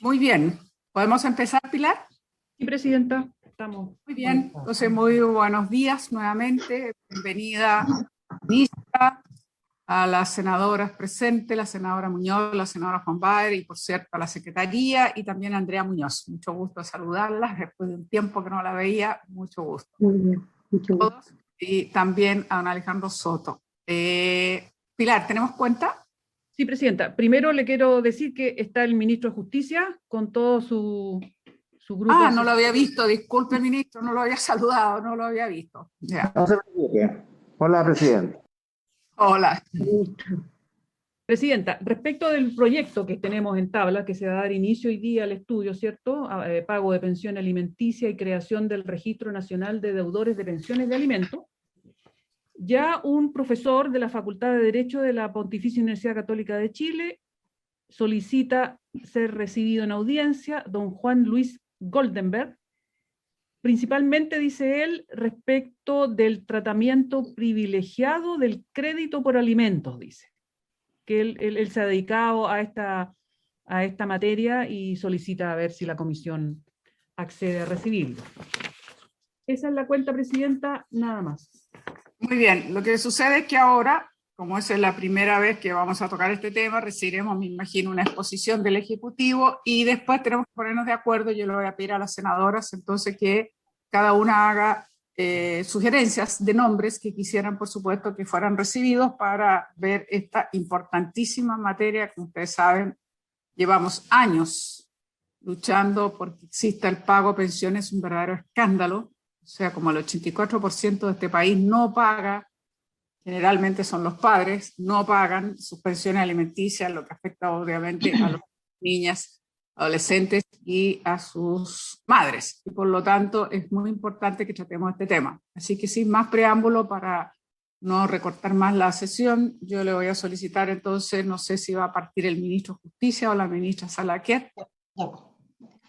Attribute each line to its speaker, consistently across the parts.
Speaker 1: Muy bien. ¿Podemos empezar, Pilar?
Speaker 2: Sí, presidenta, estamos.
Speaker 1: Muy bien. Entonces, muy buenos días nuevamente. Bienvenida, ministra, a las senadoras presentes, la senadora Muñoz, la senadora Juan Baer y, por cierto, a la secretaría y también a Andrea Muñoz. Mucho gusto saludarlas después de un tiempo que no la veía. Mucho gusto.
Speaker 3: Muy bien, mucho gusto.
Speaker 1: Todos. Y también a don Alejandro Soto. Pilar, ¿tenemos cuenta?
Speaker 2: Sí, presidenta. Primero le quiero decir que está el ministro de Justicia con todo su grupo.
Speaker 1: Ah, no lo había visto. Disculpe, ministro, no lo había saludado, no lo había visto. Ya.
Speaker 4: No se preocupe. Hola, presidente.
Speaker 1: Hola.
Speaker 2: Presidenta, respecto del proyecto que tenemos en tabla, que se va a dar inicio hoy día al estudio, ¿cierto? Pago de pensión alimenticia y creación del Registro Nacional de Deudores de Pensiones de Alimentos. Ya un profesor de la Facultad de Derecho de la Pontificia Universidad Católica de Chile solicita ser recibido en audiencia, don Juan Luis Goldenberg, principalmente, dice él, respecto del tratamiento privilegiado del crédito por alimentos, dice, que él se ha dedicado a esta materia y solicita a ver si la comisión accede a recibirlo. Esa es la cuenta, presidenta, nada más.
Speaker 1: Muy bien, lo que sucede es que ahora, como esa es la primera vez que vamos a tocar este tema, recibiremos, me imagino, una exposición del Ejecutivo y después tenemos que ponernos de acuerdo. Yo le voy a pedir a las senadoras entonces que cada una haga sugerencias de nombres que quisieran, por supuesto, que fueran recibidos para ver esta importantísima materia. Como ustedes saben, llevamos años luchando porque exista el pago de pensiones, un verdadero escándalo. O sea, como el 84% de este país no paga, generalmente son los padres, no pagan sus pensiones alimenticias, lo que afecta obviamente a las niñas, adolescentes y a sus madres. Y por lo tanto es muy importante que tratemos este tema. Así que sin más preámbulo, para no recortar más la sesión, yo le voy a solicitar entonces, no sé si va a partir el ministro de Justicia o la ministra Salaquet.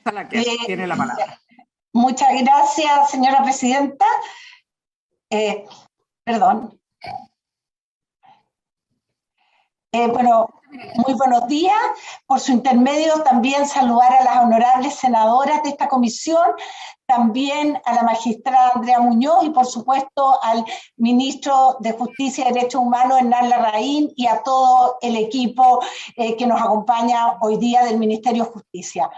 Speaker 1: Salaquet tiene la palabra.
Speaker 3: Muchas gracias, señora presidenta. Perdón. Bueno, muy buenos días. Por su intermedio también saludar a las honorables senadoras de esta comisión, también a la magistrada Andrea Muñoz y por supuesto al ministro de Justicia y Derechos Humanos, Hernán Larraín, y a todo el equipo que nos acompaña hoy día del Ministerio de Justicia.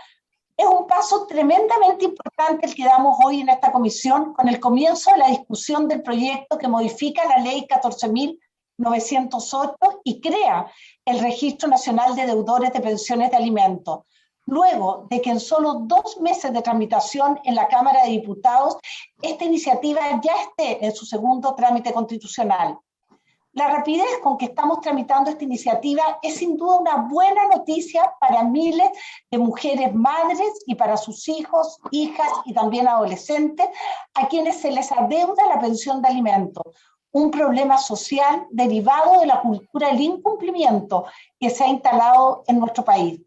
Speaker 3: Es un paso tremendamente importante el que damos hoy en esta comisión con el comienzo de la discusión del proyecto que modifica la ley 14.908 y crea el Registro Nacional de Deudores de Pensiones de Alimentos, luego de que en solo 2 meses de tramitación en la Cámara de Diputados esta iniciativa ya esté en su segundo trámite constitucional. La rapidez con que estamos tramitando esta iniciativa es sin duda una buena noticia para miles de mujeres madres y para sus hijos, hijas y también adolescentes a quienes se les adeuda la pensión de alimentos, un problema social derivado de la cultura del incumplimiento que se ha instalado en nuestro país.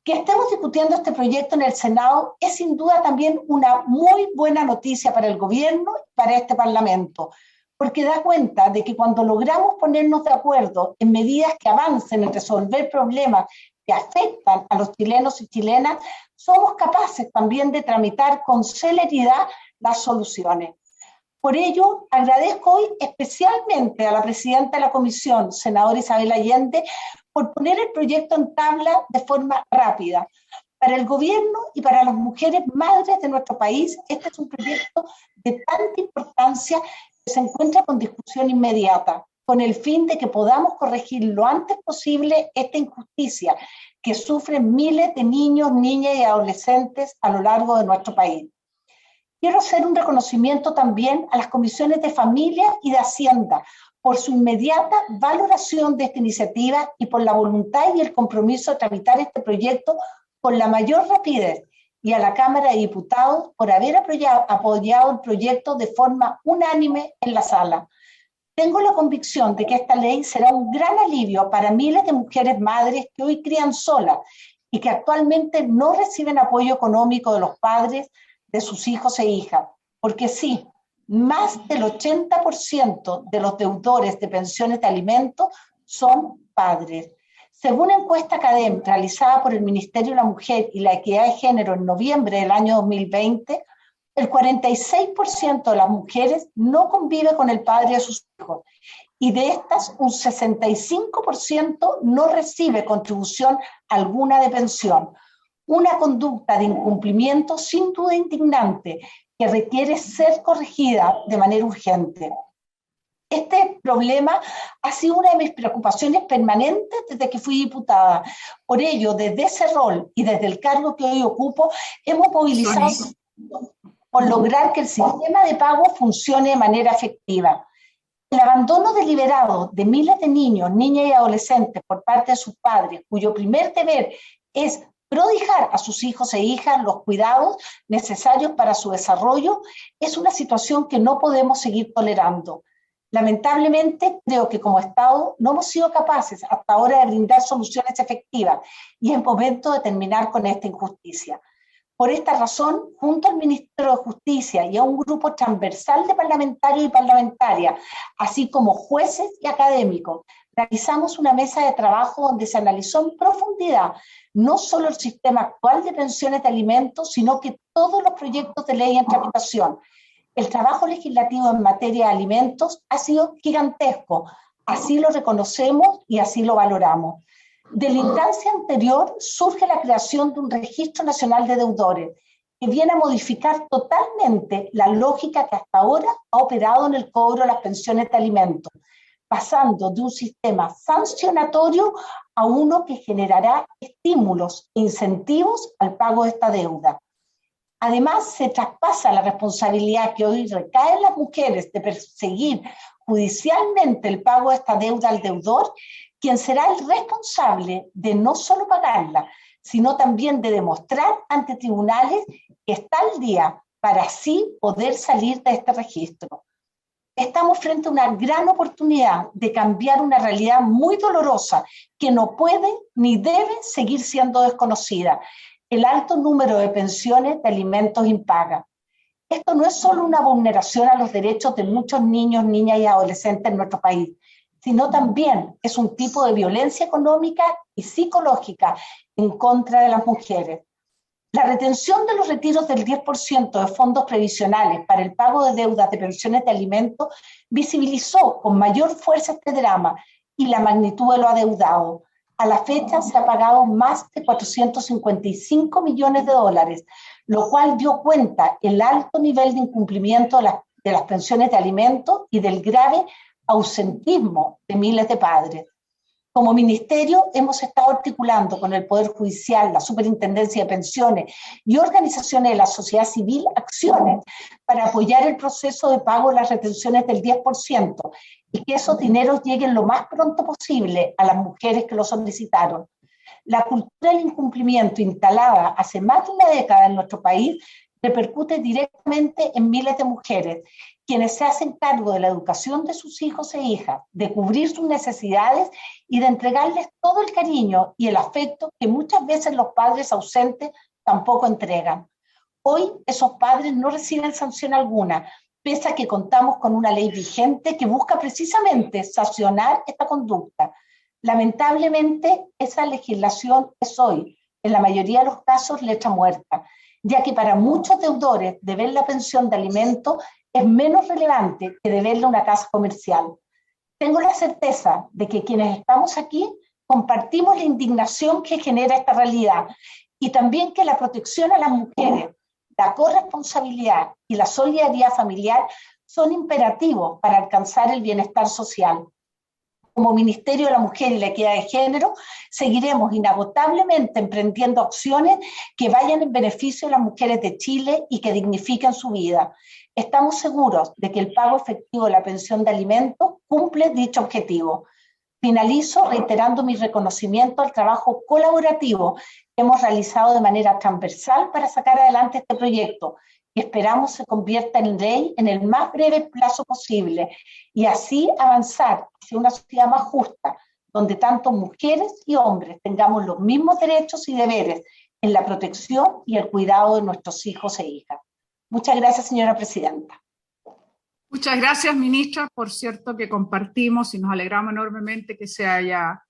Speaker 3: Que estemos discutiendo este proyecto en el Senado es sin duda también una muy buena noticia para el gobierno y para este Parlamento, porque da cuenta de que cuando logramos ponernos de acuerdo en medidas que avancen en resolver problemas que afectan a los chilenos y chilenas, somos capaces también de tramitar con celeridad las soluciones. Por ello, agradezco hoy especialmente a la presidenta de la comisión, senadora Isabel Allende, por poner el proyecto en tabla de forma rápida. Para el gobierno y para las mujeres madres de nuestro país, este es un proyecto de tanta importancia que se encuentra con discusión inmediata, con el fin de que podamos corregir lo antes posible esta injusticia que sufren miles de niños, niñas y adolescentes a lo largo de nuestro país. Quiero hacer un reconocimiento también a las comisiones de Familia y de Hacienda por su inmediata valoración de esta iniciativa y por la voluntad y el compromiso de tramitar este proyecto con la mayor rapidez, y a la Cámara de Diputados por haber apoyado el proyecto de forma unánime en la sala. Tengo la convicción de que esta ley será un gran alivio para miles de mujeres madres que hoy crían solas y que actualmente no reciben apoyo económico de los padres de sus hijos e hijas, porque sí, más del 80% de los deudores de pensiones de alimentos son padres. Según encuesta CADEM realizada por el Ministerio de la Mujer y la Equidad de Género en noviembre del año 2020, el 46% de las mujeres no convive con el padre de sus hijos, y de estas un 65% no recibe contribución alguna de pensión. Una conducta de incumplimiento sin duda indignante que requiere ser corregida de manera urgente. Este problema ha sido una de mis preocupaciones permanentes desde que fui diputada. Por ello, desde ese rol y desde el cargo que hoy ocupo, hemos movilizado por lograr que el sistema de pago funcione de manera efectiva. El abandono deliberado de miles de niños, niñas y adolescentes por parte de sus padres, cuyo primer deber es prodigar a sus hijos e hijas los cuidados necesarios para su desarrollo, es una situación que no podemos seguir tolerando. Lamentablemente, creo que como Estado no hemos sido capaces hasta ahora de brindar soluciones efectivas y es momento de terminar con esta injusticia. Por esta razón, junto al Ministro de Justicia y a un grupo transversal de parlamentarios y parlamentarias, así como jueces y académicos, realizamos una mesa de trabajo donde se analizó en profundidad no solo el sistema actual de pensiones de alimentos, sino que todos los proyectos de ley en tramitación. El trabajo legislativo en materia de alimentos ha sido gigantesco, así lo reconocemos y así lo valoramos. De la instancia anterior surge la creación de un Registro Nacional de Deudores, que viene a modificar totalmente la lógica que hasta ahora ha operado en el cobro de las pensiones de alimentos, pasando de un sistema sancionatorio a uno que generará estímulos e incentivos al pago de esta deuda. Además, se traspasa la responsabilidad que hoy recae en las mujeres de perseguir judicialmente el pago de esta deuda al deudor, quien será el responsable de no solo pagarla, sino también de demostrar ante tribunales que está al día para así poder salir de este registro. Estamos frente a una gran oportunidad de cambiar una realidad muy dolorosa que no puede ni debe seguir siendo desconocida: el alto número de pensiones de alimentos impagas. Esto no es solo una vulneración a los derechos de muchos niños, niñas y adolescentes en nuestro país, sino también es un tipo de violencia económica y psicológica en contra de las mujeres. La retención de los retiros del 10% de fondos previsionales para el pago de deudas de pensiones de alimentos visibilizó con mayor fuerza este drama y la magnitud de lo adeudado. A la fecha se ha pagado más de 455 millones de dólares, lo cual dio cuenta el alto nivel de incumplimiento de las pensiones de alimentos y del grave ausentismo de miles de padres. Como ministerio hemos estado articulando con el Poder Judicial, la Superintendencia de Pensiones y organizaciones de la sociedad civil acciones para apoyar el proceso de pago de las retenciones del 10% y que esos dineros lleguen lo más pronto posible a las mujeres que lo solicitaron. La cultura del incumplimiento instalada hace más de una década en nuestro país repercute directamente en miles de mujeres, quienes se hacen cargo de la educación de sus hijos e hijas, de cubrir sus necesidades y de entregarles todo el cariño y el afecto que muchas veces los padres ausentes tampoco entregan. Hoy esos padres no reciben sanción alguna, pese a que contamos con una ley vigente que busca precisamente sancionar esta conducta. Lamentablemente, esa legislación es hoy, en la mayoría de los casos, letra muerta, ya que para muchos deudores deber la pensión de alimentos es menos relevante que deberle una casa comercial. Tengo la certeza de que quienes estamos aquí compartimos la indignación que genera esta realidad y también que la protección a las mujeres, la corresponsabilidad y la solidaridad familiar son imperativos para alcanzar el bienestar social. Como Ministerio de la Mujer y la Equidad de Género, seguiremos inagotablemente emprendiendo acciones que vayan en beneficio de las mujeres de Chile y que dignifiquen su vida. Estamos seguros de que el pago efectivo de la pensión de alimentos cumple dicho objetivo. Finalizo reiterando mi reconocimiento al trabajo colaborativo que hemos realizado de manera transversal para sacar adelante este proyecto, que esperamos se convierta en ley en el más breve plazo posible y así avanzar hacia una sociedad más justa, donde tanto mujeres y hombres tengamos los mismos derechos y deberes en la protección y el cuidado de nuestros hijos e hijas. Muchas gracias, señora presidenta.
Speaker 1: Muchas gracias, ministra. Por cierto que compartimos y nos alegramos enormemente que se haya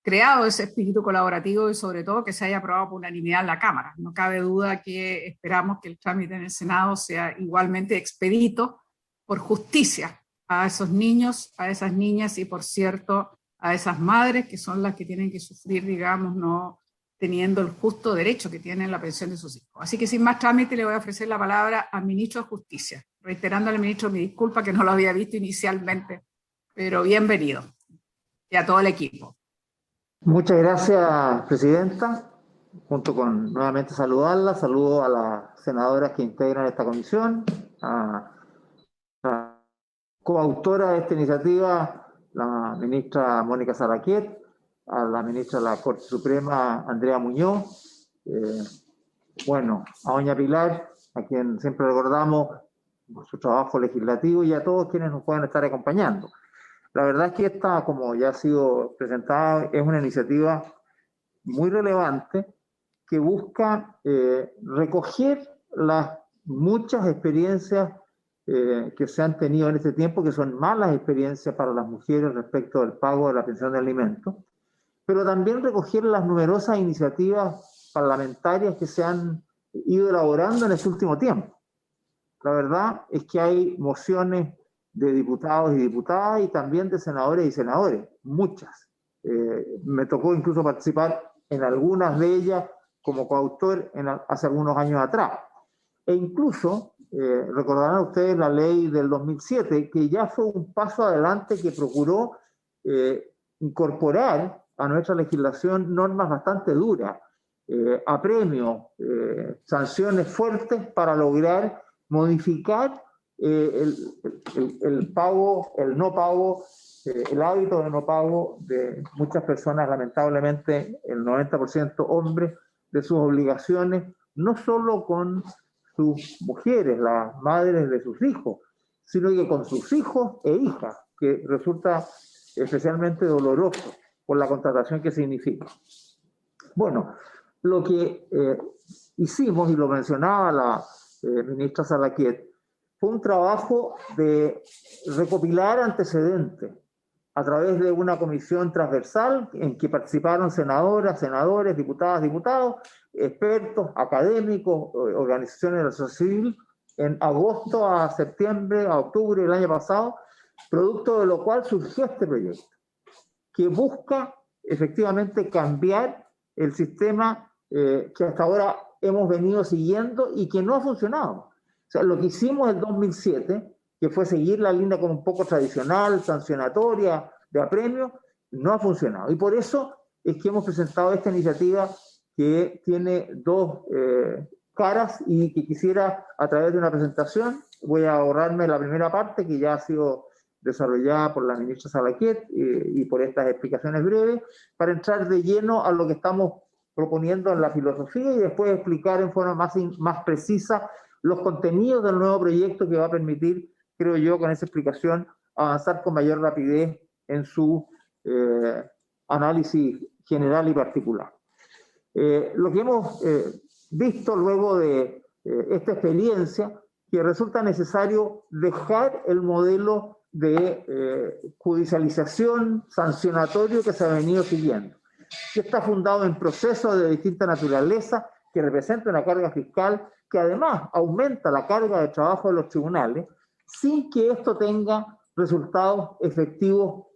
Speaker 1: creado ese espíritu colaborativo y sobre todo que se haya aprobado por unanimidad en la Cámara. No cabe duda que esperamos que el trámite en el Senado sea igualmente expedito por justicia a esos niños, a esas niñas y, por cierto, a esas madres que son las que tienen que sufrir, digamos, no teniendo el justo derecho que tienen la pensión de sus hijos. Así que sin más trámite le voy a ofrecer la palabra al ministro de Justicia, reiterándole al ministro mi disculpa que no lo había visto inicialmente, pero bienvenido y a todo el equipo.
Speaker 4: Muchas gracias, presidenta. Junto con nuevamente saludarla, saludo a las senadoras que integran esta comisión, a la coautora de esta iniciativa, la ministra Mónica Sarraquiet, a la ministra de la Corte Suprema, Andrea Muñoz, a doña Pilar, a quien siempre recordamos por su trabajo legislativo, y a todos quienes nos pueden estar acompañando. La verdad es que esta, como ya ha sido presentada, es una iniciativa muy relevante que busca recoger las muchas experiencias que se han tenido en este tiempo, que son malas experiencias para las mujeres respecto del pago de la pensión de alimentos, pero también recoger las numerosas iniciativas parlamentarias que se han ido elaborando en este último tiempo. La verdad es que hay mociones de diputados y diputadas y también de senadores y senadores, muchas. Me tocó incluso participar en algunas de ellas como coautor hace algunos años atrás. E incluso, recordarán ustedes la ley del 2007, que ya fue un paso adelante que procuró incorporar a nuestra legislación normas bastante duras, apremios, sanciones fuertes para lograr modificar el pago, el no pago, el hábito de no pago de muchas personas, lamentablemente el 90% hombres, de sus obligaciones, no solo con sus mujeres, las madres de sus hijos, sino que con sus hijos e hijas, que resulta especialmente doloroso por la contratación que significa. Bueno, lo que hicimos, y lo mencionaba la ministra Sarraquiet, fue un trabajo de recopilar antecedentes a través de una comisión transversal en que participaron senadoras, senadores, diputadas, diputados, expertos, académicos, organizaciones de la sociedad civil, en agosto a septiembre, a octubre del año pasado, producto de lo cual surgió este proyecto, que busca efectivamente cambiar el sistema que hasta ahora hemos venido siguiendo y que no ha funcionado. O sea, lo que hicimos en 2007, que fue seguir la línea como un poco tradicional, sancionatoria, de apremio, no ha funcionado. Y por eso es que hemos presentado esta iniciativa que tiene dos caras y que quisiera, a través de una presentación, voy a ahorrarme la primera parte que ya ha sido desarrollada por la ministra Sarraquiet y por estas explicaciones breves, para entrar de lleno a lo que estamos proponiendo en la filosofía y después explicar en forma más precisa los contenidos del nuevo proyecto que va a permitir, creo yo, con esa explicación, avanzar con mayor rapidez en su análisis general y particular. Lo que hemos visto luego de esta experiencia, que resulta necesario dejar el modelo de judicialización sancionatorio que se ha venido siguiendo, que está fundado en procesos de distinta naturaleza, que representa una carga fiscal, que además aumenta la carga de trabajo de los tribunales, sin que esto tenga resultados efectivos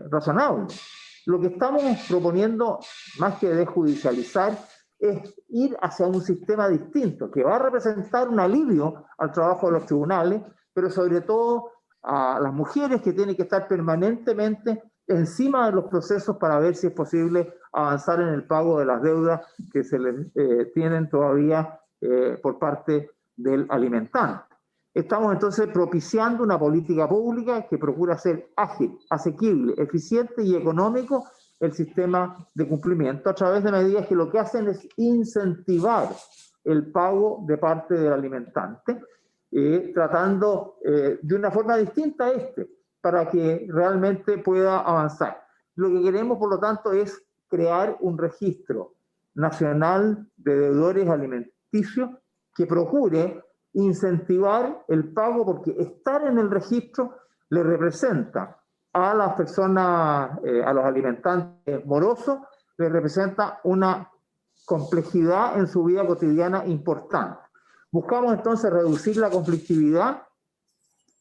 Speaker 4: razonables. Lo que estamos proponiendo, más que desjudicializar, es ir hacia un sistema distinto, que va a representar un alivio al trabajo de los tribunales, pero sobre todo a las mujeres que tienen que estar permanentemente encima de los procesos para ver si es posible avanzar en el pago de las deudas que se les tienen todavía por parte del alimentante. Estamos entonces propiciando una política pública que procura ser ágil, asequible, eficiente y económico el sistema de cumplimiento a través de medidas que lo que hacen es incentivar el pago de parte del alimentante, tratando de una forma distinta a para que realmente pueda avanzar. Lo que queremos, por lo tanto, es crear un registro nacional de deudores alimenticios que procure incentivar el pago, porque estar en el registro le representa a las personas, a los alimentantes morosos, les representa una complejidad en su vida cotidiana importante. Buscamos entonces reducir la conflictividad,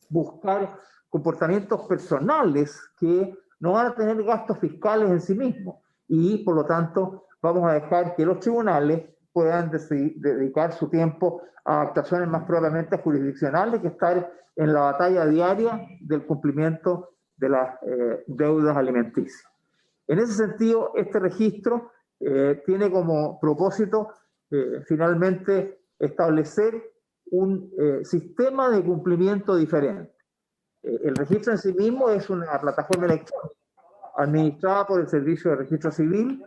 Speaker 4: buscar comportamientos personales que no van a tener gastos fiscales en sí mismos y por lo tanto vamos a dejar que los tribunales puedan dedicar su tiempo a actuaciones más propiamente jurisdiccionales que estar en la batalla diaria del cumplimiento de las deudas alimenticias. En ese sentido, este registro tiene como propósito finalmente establecer un sistema de cumplimiento diferente. El registro en sí mismo es una plataforma electrónica administrada por el Servicio de Registro Civil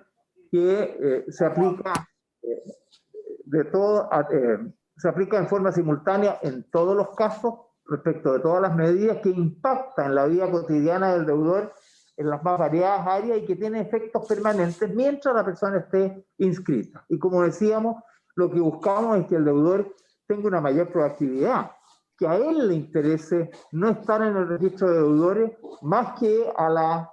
Speaker 4: que se aplica se aplica en forma simultánea en todos los casos respecto de todas las medidas que impactan la vida cotidiana del deudor en las más variadas áreas y que tiene efectos permanentes mientras la persona esté inscrita. Y como decíamos, lo que buscamos es que el deudor tenga una mayor proactividad, que a él le interese no estar en el registro de deudores más que a la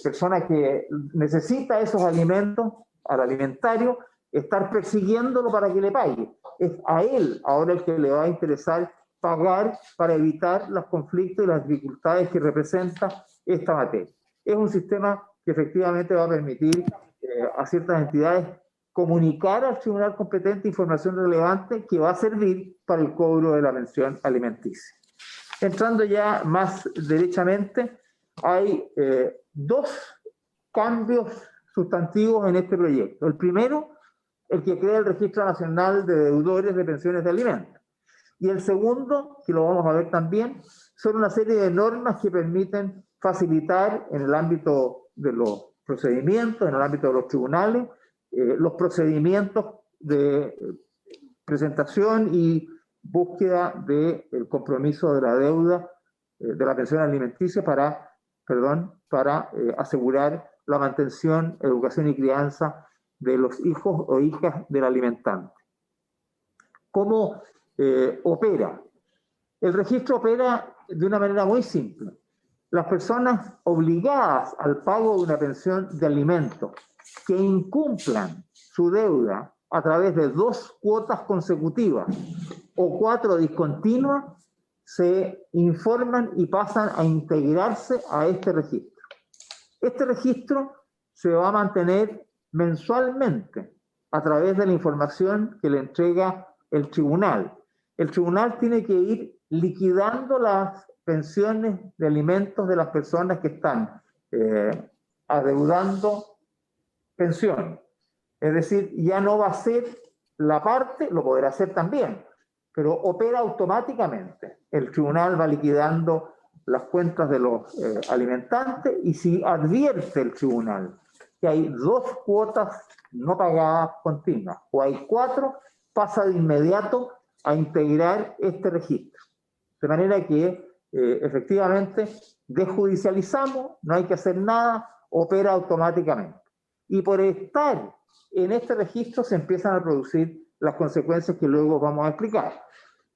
Speaker 4: persona que necesita esos alimentos, al alimentario, estar persiguiéndolo para que le pague. Es a él ahora el que le va a interesar pagar para evitar los conflictos y las dificultades que representa esta materia. Es un sistema que efectivamente va a permitir a ciertas entidades comunicar al tribunal competente información relevante que va a servir para el cobro de la pensión alimenticia. Entrando ya más derechamente, hay dos cambios sustantivos en este proyecto. El primero, el que crea el Registro Nacional de Deudores de Pensiones de Alimentos. Y el segundo, que lo vamos a ver también, son una serie de normas que permiten facilitar en el ámbito de los procedimientos, en el ámbito de los tribunales, los procedimientos de presentación y búsqueda del compromiso de la deuda de la pensión alimenticia para asegurar la mantención, educación y crianza de los hijos o hijas del alimentante. ¿Cómo opera? El registro opera de una manera muy simple. Las personas obligadas al pago de una pensión de alimentos que incumplan su deuda a través de 2 cuotas consecutivas o 4 discontinuas se informan y pasan a integrarse a este registro. Este registro se va a mantener mensualmente a través de la información que le entrega el tribunal. El tribunal tiene que ir liquidando las pensiones de alimentos de las personas que están adeudando pensión. Es decir, ya no va a ser la parte, lo podrá hacer también, pero opera automáticamente. El tribunal va liquidando las cuentas de los alimentantes y si advierte el tribunal que hay 2 cuotas no pagadas continuas o hay 4, pasa de inmediato a integrar este registro. De manera que efectivamente desjudicializamos, no hay que hacer nada, opera automáticamente. Y por estar en este registro se empiezan a producir las consecuencias que luego vamos a explicar.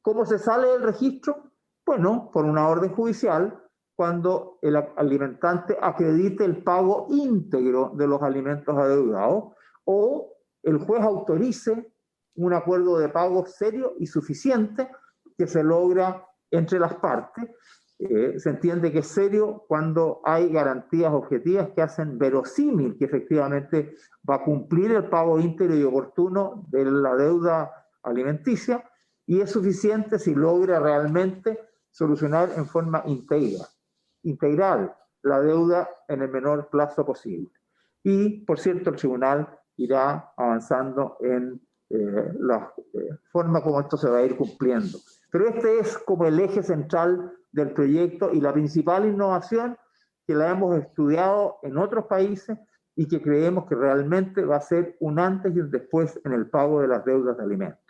Speaker 4: ¿Cómo se sale del registro? Bueno, por una orden judicial, cuando el alimentante acredite el pago íntegro de los alimentos adeudados o el juez autorice un acuerdo de pago serio y suficiente que se logra entre las partes. Se entiende que es serio cuando hay garantías objetivas que hacen verosímil que efectivamente va a cumplir el pago íntegro y oportuno de la deuda alimenticia, y es suficiente si logra realmente solucionar en forma integral la deuda en el menor plazo posible. Y, por cierto, el tribunal irá avanzando en la forma como esto se va a ir cumpliendo. Pero este es como el eje central del proyecto y la principal innovación que la hemos estudiado en otros países y que creemos que realmente va a ser un antes y un después en el pago de las deudas de alimentos.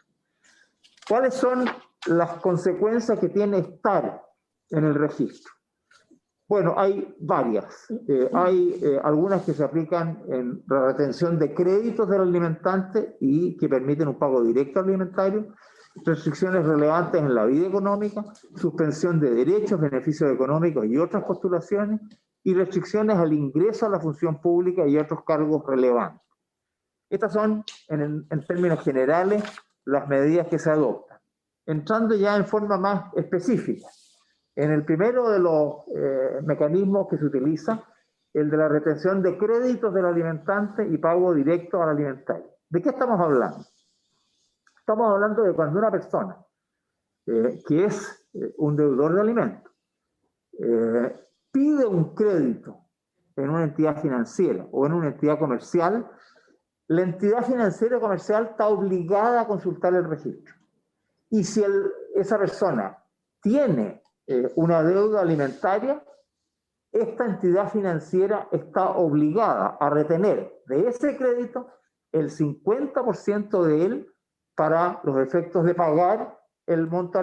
Speaker 4: ¿Cuáles son las consecuencias que tiene estar en el registro? Bueno, hay varias. Hay algunas que se aplican en la retención de créditos del alimentante y que permiten un pago directo al alimentario, restricciones relevantes en la vida económica, suspensión de derechos, beneficios económicos y otras postulaciones, y restricciones al ingreso a la función pública y otros cargos relevantes. Estas son, en términos generales, las medidas que se adoptan. Entrando ya en forma más específica, en el primero de los mecanismos que se utiliza, el de la retención de créditos del alimentante y pago directo al alimentario. ¿De qué estamos hablando? Estamos hablando de cuando una persona que es un deudor de alimentos pide un crédito en una entidad financiera o en una entidad comercial, la entidad financiera o comercial está obligada a consultar el registro. Y si esa persona tiene una deuda alimentaria, esta entidad financiera está obligada a retener de ese crédito el 50% de él para los efectos de pagar el monto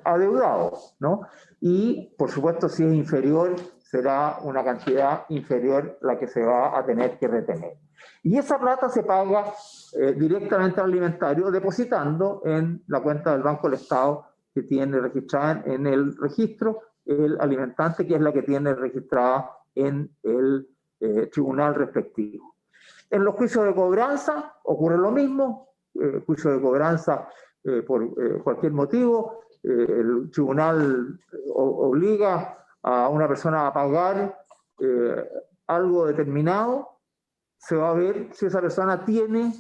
Speaker 4: adeudado, ¿no? Y, por supuesto, si es inferior, será una cantidad inferior la que se va a tener que retener. Y esa plata se paga directamente al alimentario, depositando en la cuenta del Banco del Estado que tiene registrada en el registro el alimentante, que es la que tiene registrada en el tribunal respectivo. En los juicios de cobranza ocurre lo mismo, juicio de cobranza por cualquier motivo, el tribunal obliga a una persona a pagar algo determinado, se va a ver si esa persona tiene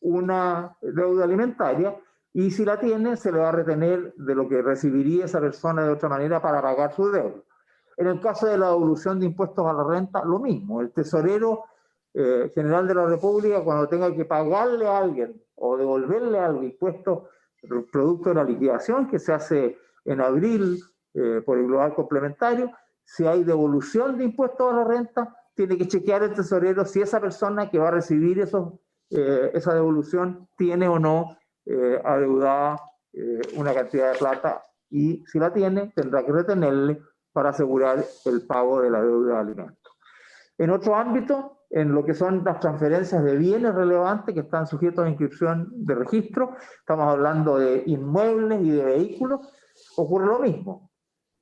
Speaker 4: una deuda alimentaria, y si la tiene, se le va a retener de lo que recibiría esa persona de otra manera para pagar su deuda. En el caso de la devolución de impuestos a la renta, lo mismo. El tesorero general de la República, cuando tenga que pagarle a alguien o devolverle algo impuesto producto de la liquidación que se hace en abril por el global complementario, si hay devolución de impuestos a la renta, tiene que chequear el tesorero si esa persona que va a recibir esa devolución tiene o no adeudada una cantidad de plata, y si la tiene, tendrá que retenerle para asegurar el pago de la deuda de alimentos. En otro ámbito, en lo que son las transferencias de bienes relevantes que están sujetos a inscripción de registro, estamos hablando de inmuebles y de vehículos, ocurre lo mismo.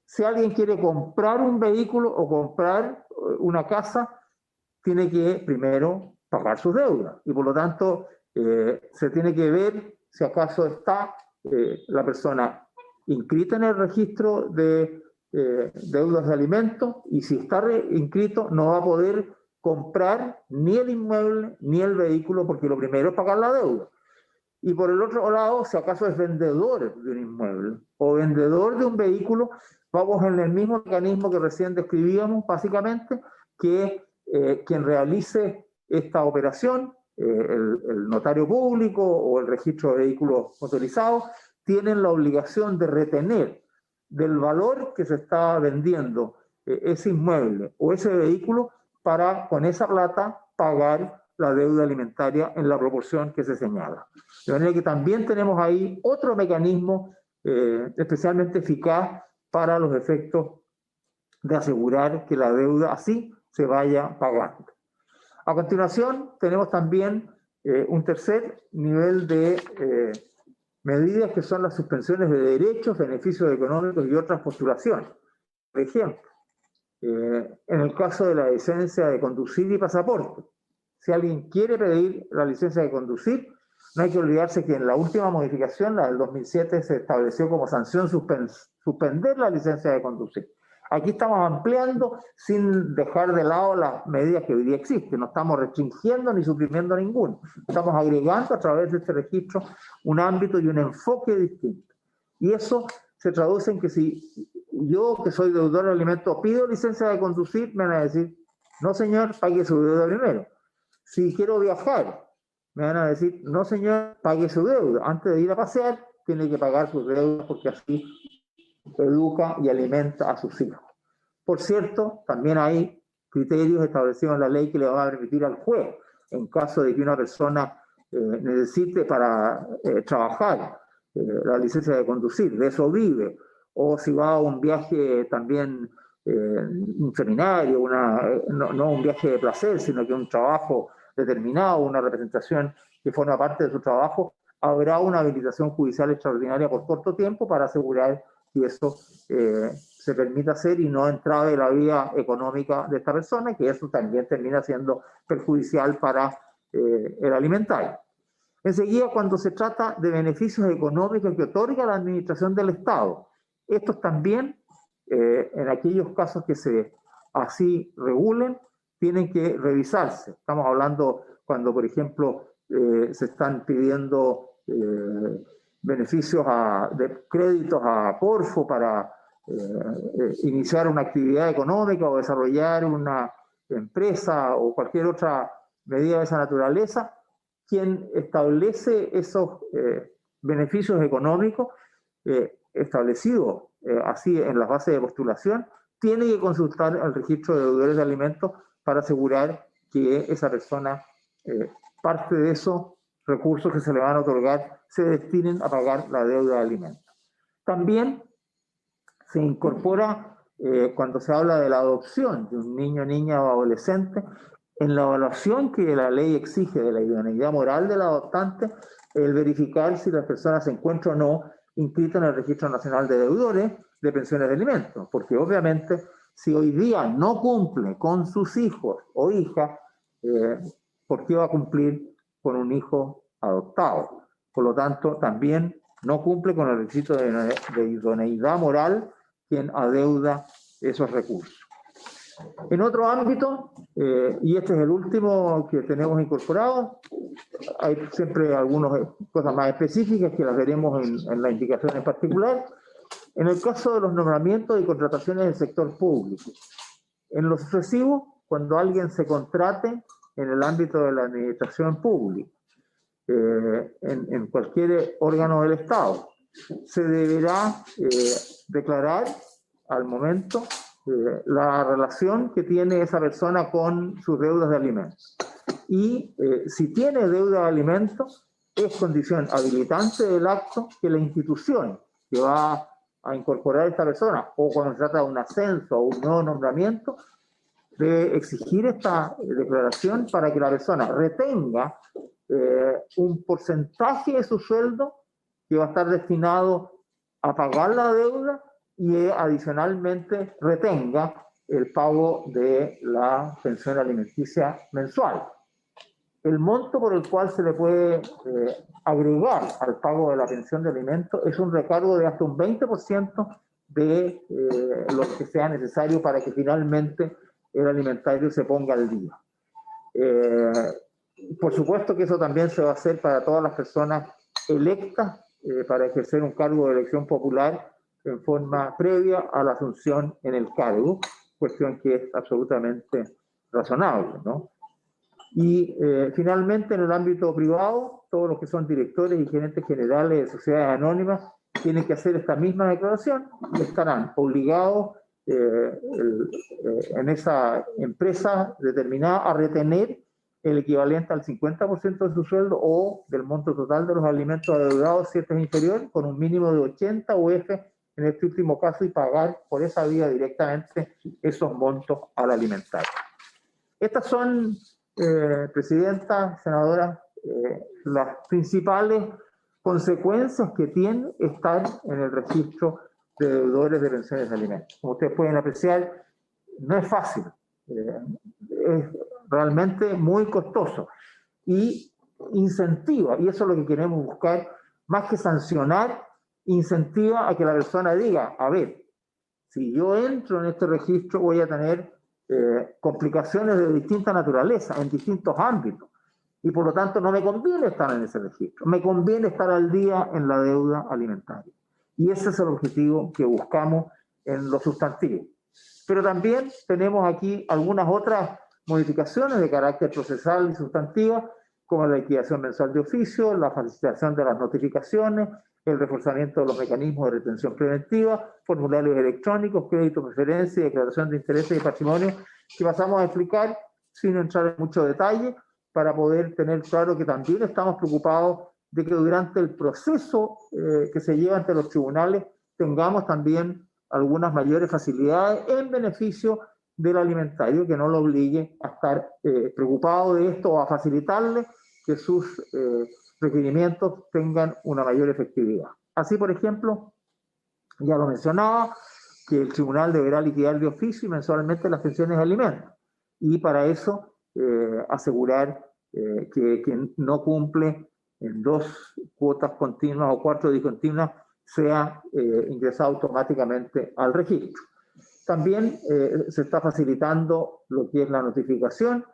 Speaker 4: Si alguien quiere comprar un vehículo o comprar una casa, tiene que primero pagar sus deudas, y por lo tanto se tiene que ver si acaso está la persona inscrita en el registro de deudas de alimentos, y si está inscrito no va a poder comprar ni el inmueble ni el vehículo, porque lo primero es pagar la deuda. Y por el otro lado, si acaso es vendedor de un inmueble o vendedor de un vehículo, vamos en el mismo mecanismo que recién describíamos, básicamente, que quien realice esta operación, el notario público o el registro de vehículos motorizados, tienen la obligación de retener del valor que se está vendiendo ese inmueble o ese vehículo, para con esa plata pagar la deuda alimentaria en la proporción que se señala. De manera que también tenemos ahí otro mecanismo especialmente eficaz para los efectos de asegurar que la deuda así se vaya pagando. A continuación, tenemos también un tercer nivel de medidas, que son las suspensiones de derechos, beneficios económicos y otras postulaciones. Por ejemplo, en el caso de la licencia de conducir y pasaporte, si alguien quiere pedir la licencia de conducir, no hay que olvidarse que en la última modificación, la del 2007, se estableció como sanción suspender la licencia de conducir. Aquí estamos ampliando sin dejar de lado las medidas que hoy día existen. No estamos restringiendo ni suprimiendo ninguno. Estamos agregando a través de este registro un ámbito y un enfoque distinto. Y eso se traduce en que si yo, que soy deudor de alimentos, pido licencia de conducir, me van a decir, no señor, pague su deuda primero. Si quiero viajar, me van a decir, no señor, pague su deuda. Antes de ir a pasear, tiene que pagar sus deudas, porque así educa y alimenta a sus hijos. Por cierto, también hay criterios establecidos en la ley que le van a permitir al juez, en caso de que una persona necesite para trabajar la licencia de conducir, de eso vive, o si va a un viaje también, un seminario, no un viaje de placer, sino que un trabajo determinado, una representación que forma parte de su trabajo, habrá una habilitación judicial extraordinaria por corto tiempo para asegurar que eso se permita hacer y no entrave la vida económica de esta persona, que eso también termina siendo perjudicial para el alimentario. Enseguida, cuando se trata de beneficios económicos que otorga la administración del Estado, estos también, en aquellos casos que se así regulen, tienen que revisarse. Estamos hablando cuando, por ejemplo, se están pidiendo beneficios de créditos a Corfo para iniciar una actividad económica o desarrollar una empresa o cualquier otra medida de esa naturaleza. Quien establece esos beneficios económicos establecidos así en las bases de postulación, tiene que consultar el registro de deudores de alimentos para asegurar que esa persona, parte de esos recursos que se le van a otorgar, se destinen a pagar la deuda de alimentos. También se incorpora, cuando se habla de la adopción de un niño, niña o adolescente, en la evaluación que la ley exige de la idoneidad moral del adoptante, el verificar si la persona se encuentra o no inscrita en el Registro Nacional de Deudores de Pensiones de Alimentos, porque obviamente si hoy día no cumple con sus hijos o hijas, ¿por qué va a cumplir con un hijo adoptado? Por lo tanto, también no cumple con el requisito de idoneidad moral quien adeuda esos recursos. En otro ámbito, y este es el último que tenemos incorporado, hay siempre algunas cosas más específicas que las veremos en la indicación en particular. En el caso de los nombramientos y contrataciones del sector público, en lo sucesivo, cuando alguien se contrate en el ámbito de la administración pública, en cualquier órgano del Estado, se deberá declarar al momento la relación que tiene esa persona con sus deudas de alimentos. Y si tiene deuda de alimentos, es condición habilitante del acto que la institución que va a incorporar a esta persona, o cuando se trata de un ascenso o un nuevo nombramiento, debe exigir esta declaración para que la persona retenga un porcentaje de su sueldo que va a estar destinado a pagar la deuda y adicionalmente retenga el pago de la pensión alimenticia mensual. El monto por el cual se le puede agregar al pago de la pensión de alimentos es un recargo de hasta un 20% de lo que sea necesario para que finalmente el alimentario se ponga al día. Por supuesto que eso también se va a hacer para todas las personas electas para ejercer un cargo de elección popular en forma previa a la asunción en el cargo, cuestión que es absolutamente razonable, ¿no? Y finalmente, en el ámbito privado, todos los que son directores y gerentes generales de sociedades anónimas tienen que hacer esta misma declaración y estarán obligados en esa empresa determinada a retener el equivalente al 50% de su sueldo o del monto total de los alimentos adeudados si este es inferior, con un mínimo de 80 UF en este último caso, y pagar por esa vía directamente esos montos al alimentario. Estas son, Presidenta, senadora, las principales consecuencias que tiene estar en el registro de deudores de pensiones de alimentos. Como ustedes pueden apreciar, no es fácil, es realmente muy costoso y incentiva, y eso es lo que queremos buscar, más que sancionar, incentiva a que la persona diga, a ver, si yo entro en este registro voy a tener complicaciones de distinta naturaleza, en distintos ámbitos, y por lo tanto no me conviene estar en ese registro, me conviene estar al día en la deuda alimentaria. Y ese es el objetivo que buscamos en lo sustantivo. Pero también tenemos aquí algunas otras modificaciones de carácter procesal y sustantiva, como la liquidación mensual de oficio, la facilitación de las notificaciones, el reforzamiento de los mecanismos de retención preventiva, formularios electrónicos, crédito preferencia y declaración de intereses y patrimonio, que pasamos a explicar sin entrar en mucho detalle, para poder tener claro que también estamos preocupados de que durante el proceso que se lleva ante los tribunales tengamos también algunas mayores facilidades en beneficio del alimentario, que no lo obligue a estar preocupado de esto o a facilitarle que sus requerimientos tengan una mayor efectividad. Así, por ejemplo, ya lo mencionaba, que el tribunal deberá liquidar de oficio y mensualmente las pensiones de alimentos. Y para eso asegurar que quien no cumple en 2 cuotas continuas o 4 discontinuas sea ingresado automáticamente al registro. También se está facilitando lo que es la notificación,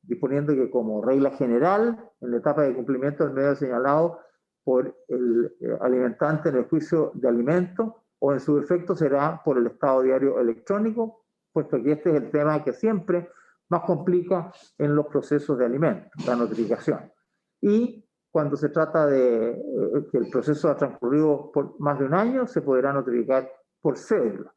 Speaker 4: disponiendo que como regla general, en la etapa de cumplimiento del medio señalado por el alimentante en el juicio de alimentos, o en su defecto será por el estado diario electrónico, puesto que este es el tema que siempre más complica en los procesos de alimentos, la notificación. Y cuando se trata de que el proceso ha transcurrido por más de un año, se podrá notificar por cédula.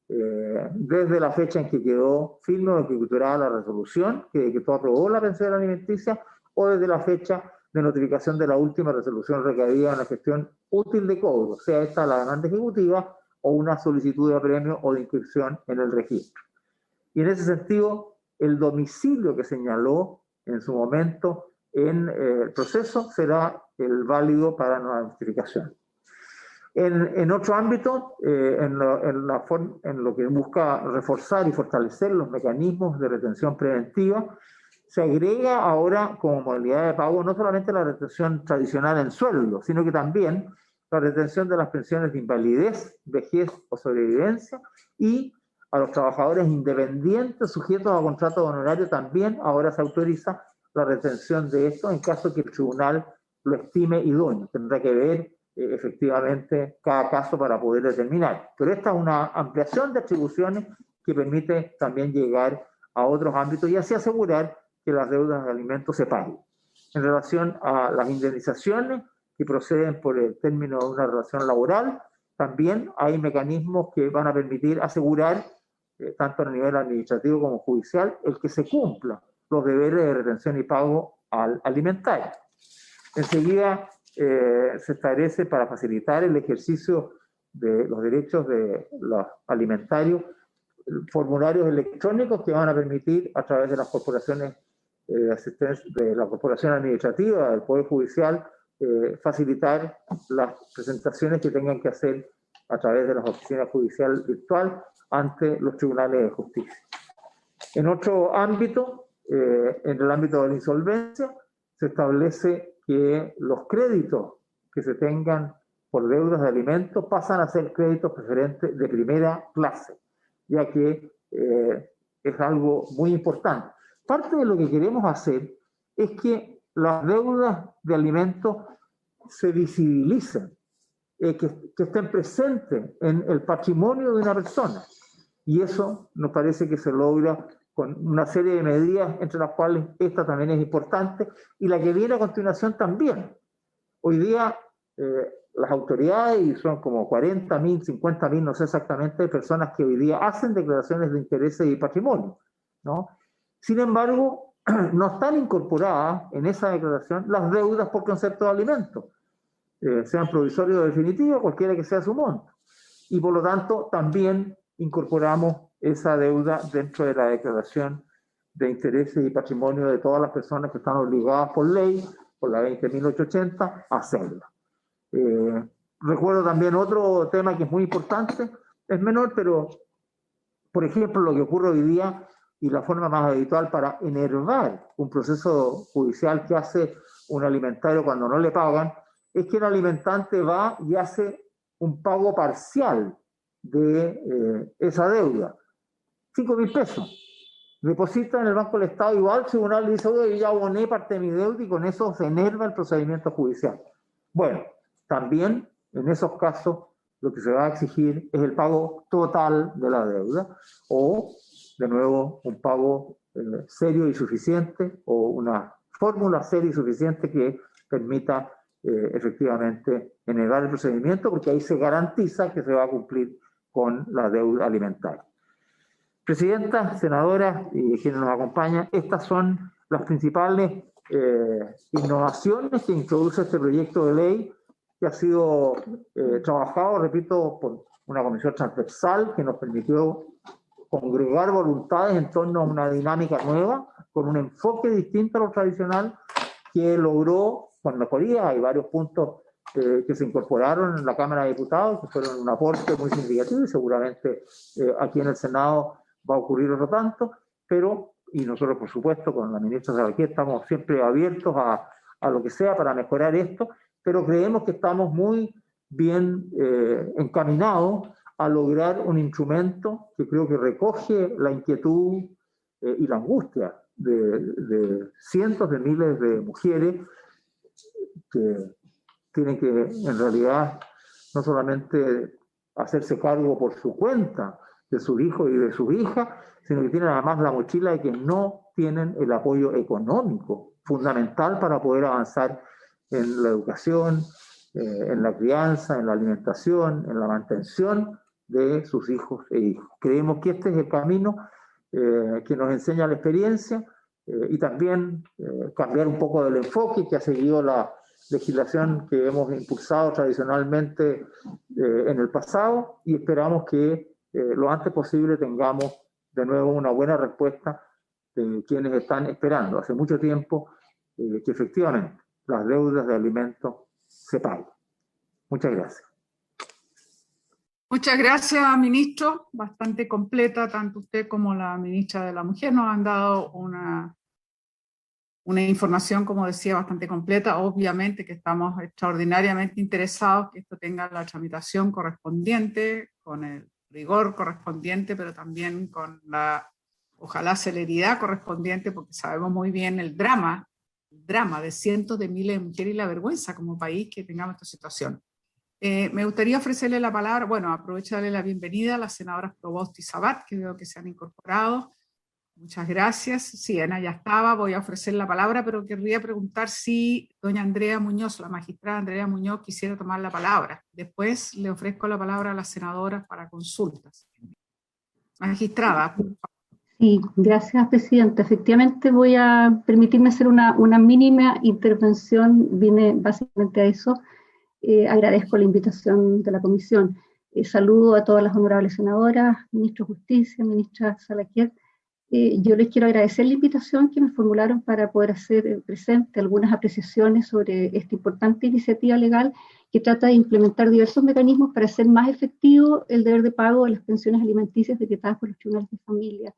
Speaker 4: Desde la fecha en que quedó firme o ejecutada la resolución que aprobó la pensión alimenticia, o desde la fecha de notificación de la última resolución requerida en la gestión útil de cobro, sea esta la demanda ejecutiva o una solicitud de apremio o de inscripción en el registro. Y en ese sentido, el domicilio que señaló en su momento en el proceso será el válido para la notificación. En otro ámbito, en lo que busca reforzar y fortalecer los mecanismos de retención preventiva, se agrega ahora como modalidad de pago no solamente la retención tradicional en sueldo, sino que también la retención de las pensiones de invalidez, vejez o sobrevivencia, y a los trabajadores independientes sujetos a contrato de honorario también ahora se autoriza la retención de esto en caso que el tribunal lo estime idóneo. Tendrá que ver efectivamente cada caso para poder determinar. Pero esta es una ampliación de atribuciones que permite también llegar a otros ámbitos y así asegurar que las deudas de alimentos se paguen. En relación a las indemnizaciones que proceden por el término de una relación laboral, también hay mecanismos que van a permitir asegurar, tanto a nivel administrativo como judicial, el que se cumplan los deberes de retención y pago al alimentario. Enseguida, se establece para facilitar el ejercicio de los derechos de los alimentarios formularios electrónicos que van a permitir a través de las corporaciones de asistencia, de la corporación administrativa, del Poder Judicial, facilitar las presentaciones que tengan que hacer a través de las oficinas judiciales virtual ante los tribunales de justicia. En otro ámbito, en el ámbito de la insolvencia, se establece que los créditos que se tengan por deudas de alimentos pasan a ser créditos preferentes de primera clase, ya que es algo muy importante. Parte de lo que queremos hacer es que las deudas de alimentos se visibilicen, que estén presentes en el patrimonio de una persona. Y eso nos parece que se logra con una serie de medidas, entre las cuales esta también es importante, y la que viene a continuación también. Hoy día las autoridades, y son como 40.000, 50.000, no sé exactamente, personas que hoy día hacen declaraciones de intereses y patrimonio, ¿no? Sin embargo, no están incorporadas en esa declaración las deudas por concepto de alimentos, sean provisorios o definitivos, cualquiera que sea su monto. Y por lo tanto, también incorporamos esa deuda dentro de la declaración de intereses y patrimonio de todas las personas que están obligadas por ley, por la 20.880, a hacerla. Recuerdo también otro tema que es muy importante, es menor, pero por ejemplo lo que ocurre hoy día y la forma más habitual para enervar un proceso judicial que hace un alimentario cuando no le pagan, es que el alimentante va y hace un pago parcial de esa deuda. 5.000 pesos. Deposita en el Banco del Estado, igual el tribunal le dice, oye, yo ya aboné parte de mi deuda y con eso se enerva el procedimiento judicial. Bueno, también en esos casos lo que se va a exigir es el pago total de la deuda o, de nuevo, un pago serio y suficiente o una fórmula seria y suficiente que permita efectivamente enervar el procedimiento, porque ahí se garantiza que se va a cumplir con la deuda alimentaria. Presidenta, senadora y quienes nos acompañan, estas son las principales innovaciones que introduce este proyecto de ley, que ha sido trabajado, repito, por una comisión transversal que nos permitió congregar voluntades en torno a una dinámica nueva, con un enfoque distinto a lo tradicional, que logró con mejoría. Hay varios puntos que se incorporaron en la Cámara de Diputados, que fueron un aporte muy significativo, y seguramente aquí en el Senado va a ocurrir otro tanto, pero, y nosotros por supuesto con la ministra Sabaquí estamos siempre abiertos a lo que sea para mejorar esto, pero creemos que estamos muy bien encaminados a lograr un instrumento que creo que recoge la inquietud y la angustia de cientos de miles de mujeres que tienen que en realidad no solamente hacerse cargo por su cuenta de sus hijos y de sus hijas, sino que tienen además la mochila de que no tienen el apoyo económico fundamental para poder avanzar en la educación, en la crianza, en la alimentación, en la mantención de sus hijos e hijas. Creemos que este es el camino que nos enseña la experiencia y también cambiar un poco del enfoque que ha seguido la legislación que hemos impulsado tradicionalmente en el pasado, y esperamos que lo antes posible tengamos de nuevo una buena respuesta de quienes están esperando hace mucho tiempo que efectivamente las deudas de alimentos se paguen. Muchas gracias.
Speaker 1: Muchas gracias, ministro. Bastante completa, tanto usted como la ministra de la Mujer nos han dado una información, como decía, bastante completa. Obviamente que estamos extraordinariamente interesados que esto tenga la tramitación correspondiente, con el rigor correspondiente, pero también con la, ojalá, celeridad correspondiente, porque sabemos muy bien el drama de cientos de miles de mujeres y la vergüenza como país que tengamos esta situación. Me gustaría ofrecerle la palabra, bueno, aprovecho de darle la bienvenida a las senadoras Provost y Sabat, que veo que se han incorporado. Muchas gracias. Sí, Ana ya estaba, voy a ofrecer la palabra, pero querría preguntar si doña Andrea Muñoz, la magistrada Andrea Muñoz, quisiera tomar la palabra. Después le ofrezco la palabra a las senadoras para consultas. Magistrada.
Speaker 5: Sí, gracias, Presidenta. Efectivamente voy a permitirme hacer una mínima intervención, vine básicamente a eso. Agradezco la invitación de la Comisión. Saludo a todas las honorables senadoras, ministro de Justicia, ministra Salaquier. Yo les quiero agradecer la invitación que me formularon para poder hacer presente algunas apreciaciones sobre esta importante iniciativa legal que trata de implementar diversos mecanismos para hacer más efectivo el deber de pago de las pensiones alimenticias decretadas por los tribunales de familia.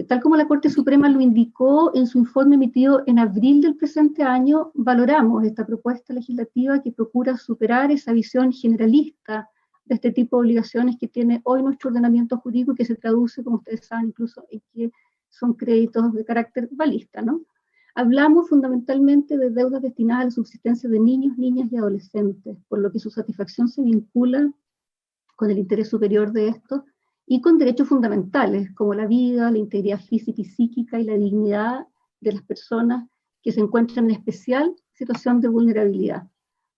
Speaker 5: Tal como la Corte Suprema lo indicó en su informe emitido en abril del presente año, valoramos esta propuesta legislativa que procura superar esa visión generalista de este tipo de obligaciones que tiene hoy nuestro ordenamiento jurídico y que se traduce, como ustedes saben, incluso en que son créditos de carácter balista, ¿no? Hablamos fundamentalmente de deudas destinadas a la subsistencia de niños, niñas y adolescentes, por lo que su satisfacción se vincula con el interés superior de estos y con derechos fundamentales, como la vida, la integridad física y psíquica y la dignidad de las personas que se encuentran en especial situación de vulnerabilidad.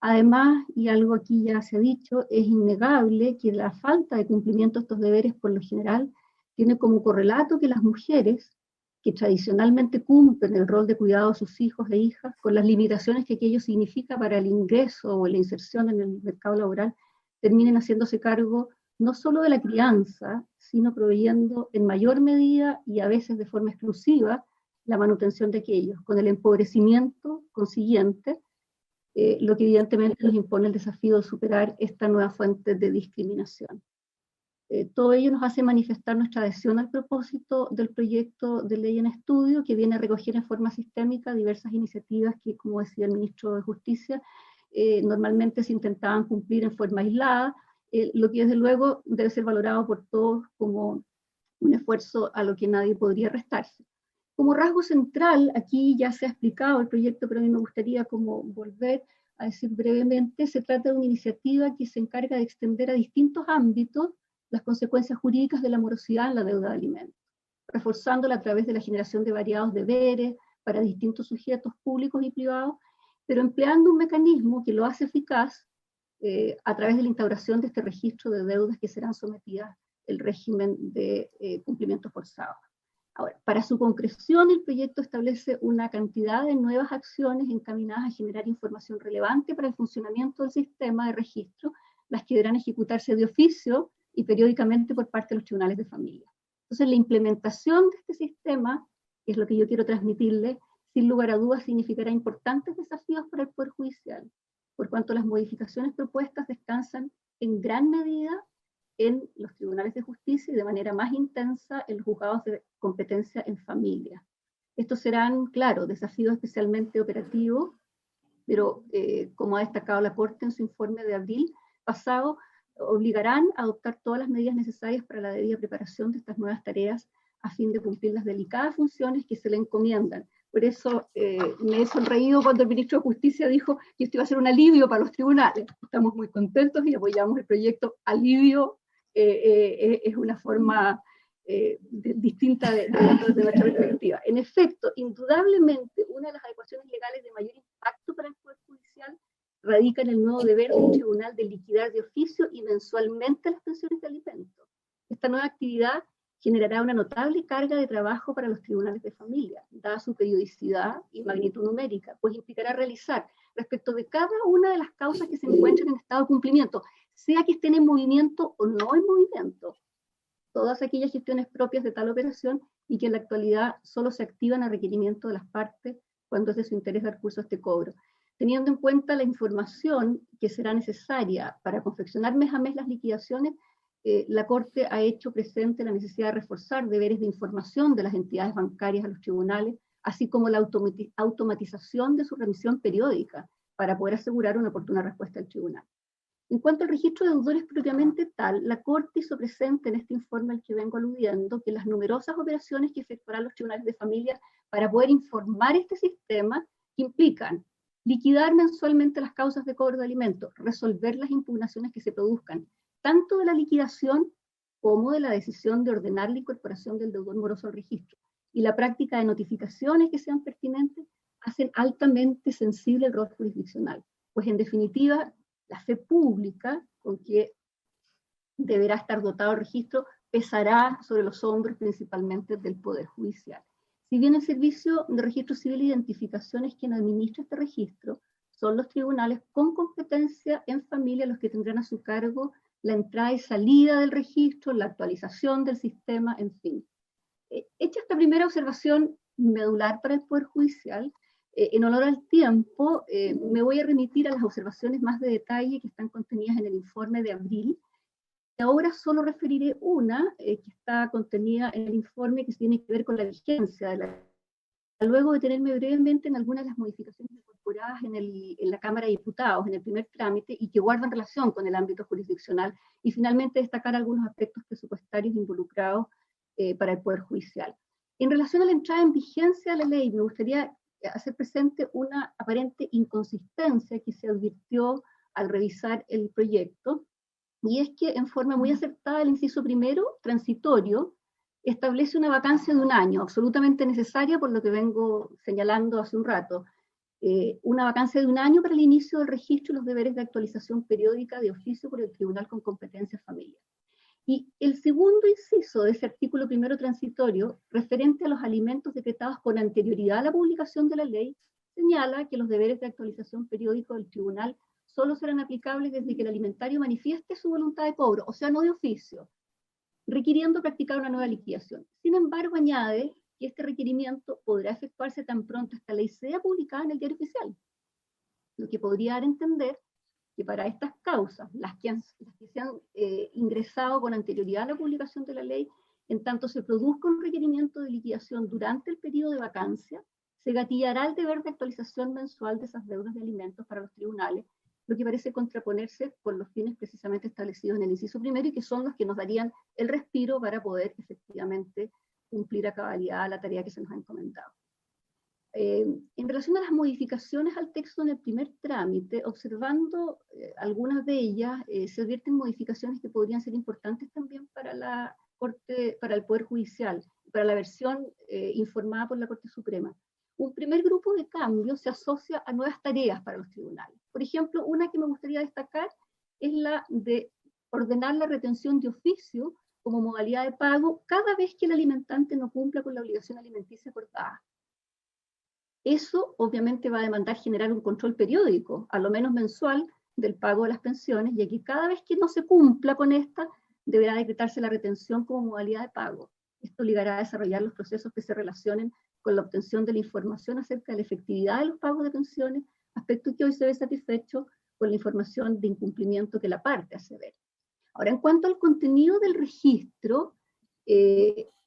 Speaker 5: Además, y algo aquí ya se ha dicho, es innegable que la falta de cumplimiento de estos deberes por lo general tiene como correlato que las mujeres, que tradicionalmente cumplen el rol de cuidado de sus hijos e hijas, con las limitaciones que aquello significa para el ingreso o la inserción en el mercado laboral, terminen haciéndose cargo no solo de la crianza, sino proveyendo en mayor medida y a veces de forma exclusiva la manutención de aquellos, con el empobrecimiento consiguiente, lo que evidentemente nos impone el desafío de superar esta nueva fuente de discriminación. Todo ello nos hace manifestar nuestra adhesión al propósito del proyecto de ley en estudio, que viene a recoger en forma sistémica diversas iniciativas que, como decía el ministro de Justicia, normalmente se intentaban cumplir en forma aislada, lo que desde luego debe ser valorado por todos como un esfuerzo a lo que nadie podría restarse. Como rasgo central, aquí ya se ha explicado el proyecto, pero a mí me gustaría como volver a decir brevemente, se trata de una iniciativa que se encarga de extender a distintos ámbitos las consecuencias jurídicas de la morosidad en la deuda de alimentos, reforzándola a través de la generación de variados deberes para distintos sujetos públicos y privados, pero empleando un mecanismo que lo hace eficaz a través de la instauración de este registro de deudas que serán sometidas al régimen de cumplimiento forzado. Ahora, para su concreción, el proyecto establece una cantidad de nuevas acciones encaminadas a generar información relevante para el funcionamiento del sistema de registro, las que deberán ejecutarse de oficio y periódicamente por parte de los tribunales de familia. Entonces, la implementación de este sistema, que es lo que yo quiero transmitirle, sin lugar a dudas significará importantes desafíos para el Poder Judicial, por cuanto las modificaciones propuestas descansan en gran medida en los tribunales de justicia y de manera más intensa en los juzgados de competencia en familia. Estos serán, claro, desafíos especialmente operativos, pero como ha destacado la Corte en su informe de abril pasado, obligarán a adoptar todas las medidas necesarias para la debida preparación de estas nuevas tareas a fin de cumplir las delicadas funciones que se le encomiendan. Por eso me he sonreído cuando el ministro de Justicia dijo que esto iba a ser un alivio para los tribunales. Estamos muy contentos y apoyamos el proyecto. Alivio es una forma distinta de nuestra perspectiva. En efecto, indudablemente, una de las adecuaciones legales de mayor impacto para el Poder Judicial radica en el nuevo deber del tribunal de liquidar de oficio y mensualmente las pensiones de alimentos. Esta nueva actividad generará una notable carga de trabajo para los tribunales de familia, dada su periodicidad y magnitud numérica, pues implicará realizar respecto de cada una de las causas que se encuentren en estado de cumplimiento, sea que estén en movimiento o no en movimiento, todas aquellas gestiones propias de tal operación y que en la actualidad solo se activan a requerimiento de las partes cuando es de su interés dar curso a este cobro. Teniendo en cuenta la información que será necesaria para confeccionar mes a mes las liquidaciones, la Corte ha hecho presente la necesidad de reforzar deberes de información de las entidades bancarias a los tribunales, así como la automatización de su remisión periódica para poder asegurar una oportuna respuesta al tribunal. En cuanto al registro de deudores propiamente tal, la Corte hizo presente en este informe al que vengo aludiendo que las numerosas operaciones que efectuarán los tribunales de familia para poder informar este sistema implican liquidar mensualmente las causas de cobro de alimentos, resolver las impugnaciones que se produzcan, tanto de la liquidación como de la decisión de ordenar la incorporación del deudor moroso al registro. Y la práctica de notificaciones que sean pertinentes hacen altamente sensible el rol jurisdiccional. Pues en definitiva, la fe pública con que deberá estar dotado el registro pesará sobre los hombros principalmente del Poder Judicial. Si bien el Servicio de Registro Civil e Identificación es quien administra este registro, son los tribunales con competencia en familia los que tendrán a su cargo la entrada y salida del registro, la actualización del sistema, en fin. Hecha esta primera observación medular para el Poder Judicial, en honor al tiempo, me voy a remitir a las observaciones más de detalle que están contenidas en el informe de abril. Y ahora solo referiré una que está contenida en el informe que tiene que ver con la vigencia de la... Luego detenerme brevemente en algunas de las modificaciones incorporadas en la Cámara de Diputados, en el primer trámite, y que guardan relación con el ámbito jurisdiccional, y finalmente destacar algunos aspectos presupuestarios involucrados para el Poder Judicial. En relación a la entrada en vigencia de la ley, me gustaría hacer presente una aparente inconsistencia que se advirtió al revisar el proyecto, y es que en forma muy acertada el inciso primero, transitorio, establece una vacancia de un año, absolutamente necesaria por lo que vengo señalando hace un rato. Una vacancia de un año para el inicio del registro y los deberes de actualización periódica de oficio por el Tribunal con competencia familiar. Y el segundo inciso de ese artículo primero transitorio, referente a los alimentos decretados con anterioridad a la publicación de la ley, señala que los deberes de actualización periódica del Tribunal solo serán aplicables desde que el alimentario manifieste su voluntad de cobro, o sea, no de oficio, requiriendo practicar una nueva liquidación. Sin embargo, añade que este requerimiento podrá efectuarse tan pronto esta ley sea publicada en el Diario Oficial, lo que podría dar a entender que para estas causas, las que se han ingresado con anterioridad a la publicación de la ley, en tanto se produzca un requerimiento de liquidación durante el periodo de vacancia, se gatillará el deber de actualización mensual de esas deudas de alimentos para los tribunales, lo que parece contraponerse con los fines precisamente establecidos en el inciso primero y que son los que nos darían el respiro para poder efectivamente cumplir a cabalidad la tarea que se nos ha encomendado. En relación a las modificaciones al texto en el primer trámite, observando algunas de ellas, se advierten modificaciones que podrían ser importantes también para la Corte, para el Poder Judicial, para la versión informada por la Corte Suprema. Un primer grupo de cambios se asocia a nuevas tareas para los tribunales. Por ejemplo, una que me gustaría destacar es la de ordenar la retención de oficio como modalidad de pago cada vez que el alimentante no cumpla con la obligación alimenticia acordada. Eso obviamente va a demandar generar un control periódico, a lo menos mensual, del pago de las pensiones, ya que cada vez que no se cumpla con esta, deberá decretarse la retención como modalidad de pago. Esto obligará a desarrollar los procesos que se relacionen con la obtención de la información acerca de la efectividad de los pagos de pensiones, aspecto que hoy se ve satisfecho con la información de incumplimiento que la parte hace ver. Ahora, en cuanto al contenido del registro,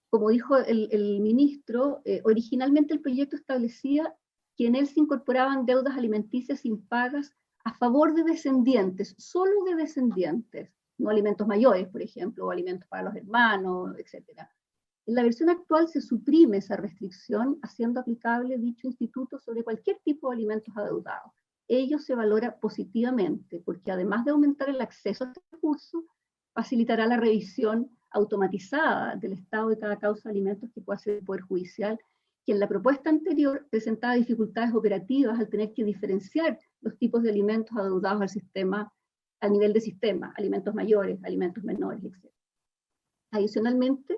Speaker 5: como dijo el ministro, originalmente el proyecto establecía que en él se incorporaban deudas alimenticias impagas a favor de descendientes, solo de descendientes, no alimentos mayores, por ejemplo, o alimentos para los hermanos, etc. En la versión actual se suprime esa restricción, haciendo aplicable dicho instituto sobre cualquier tipo de alimentos adeudados. Ello se valora positivamente, porque además de aumentar el acceso a este recurso, facilitará la revisión automatizada del estado de cada causa de alimentos que pueda hacer el Poder Judicial, que en la propuesta anterior presentaba dificultades operativas al tener que diferenciar los tipos de alimentos adeudados al sistema, al nivel de sistema, alimentos mayores, alimentos menores, etc. Adicionalmente,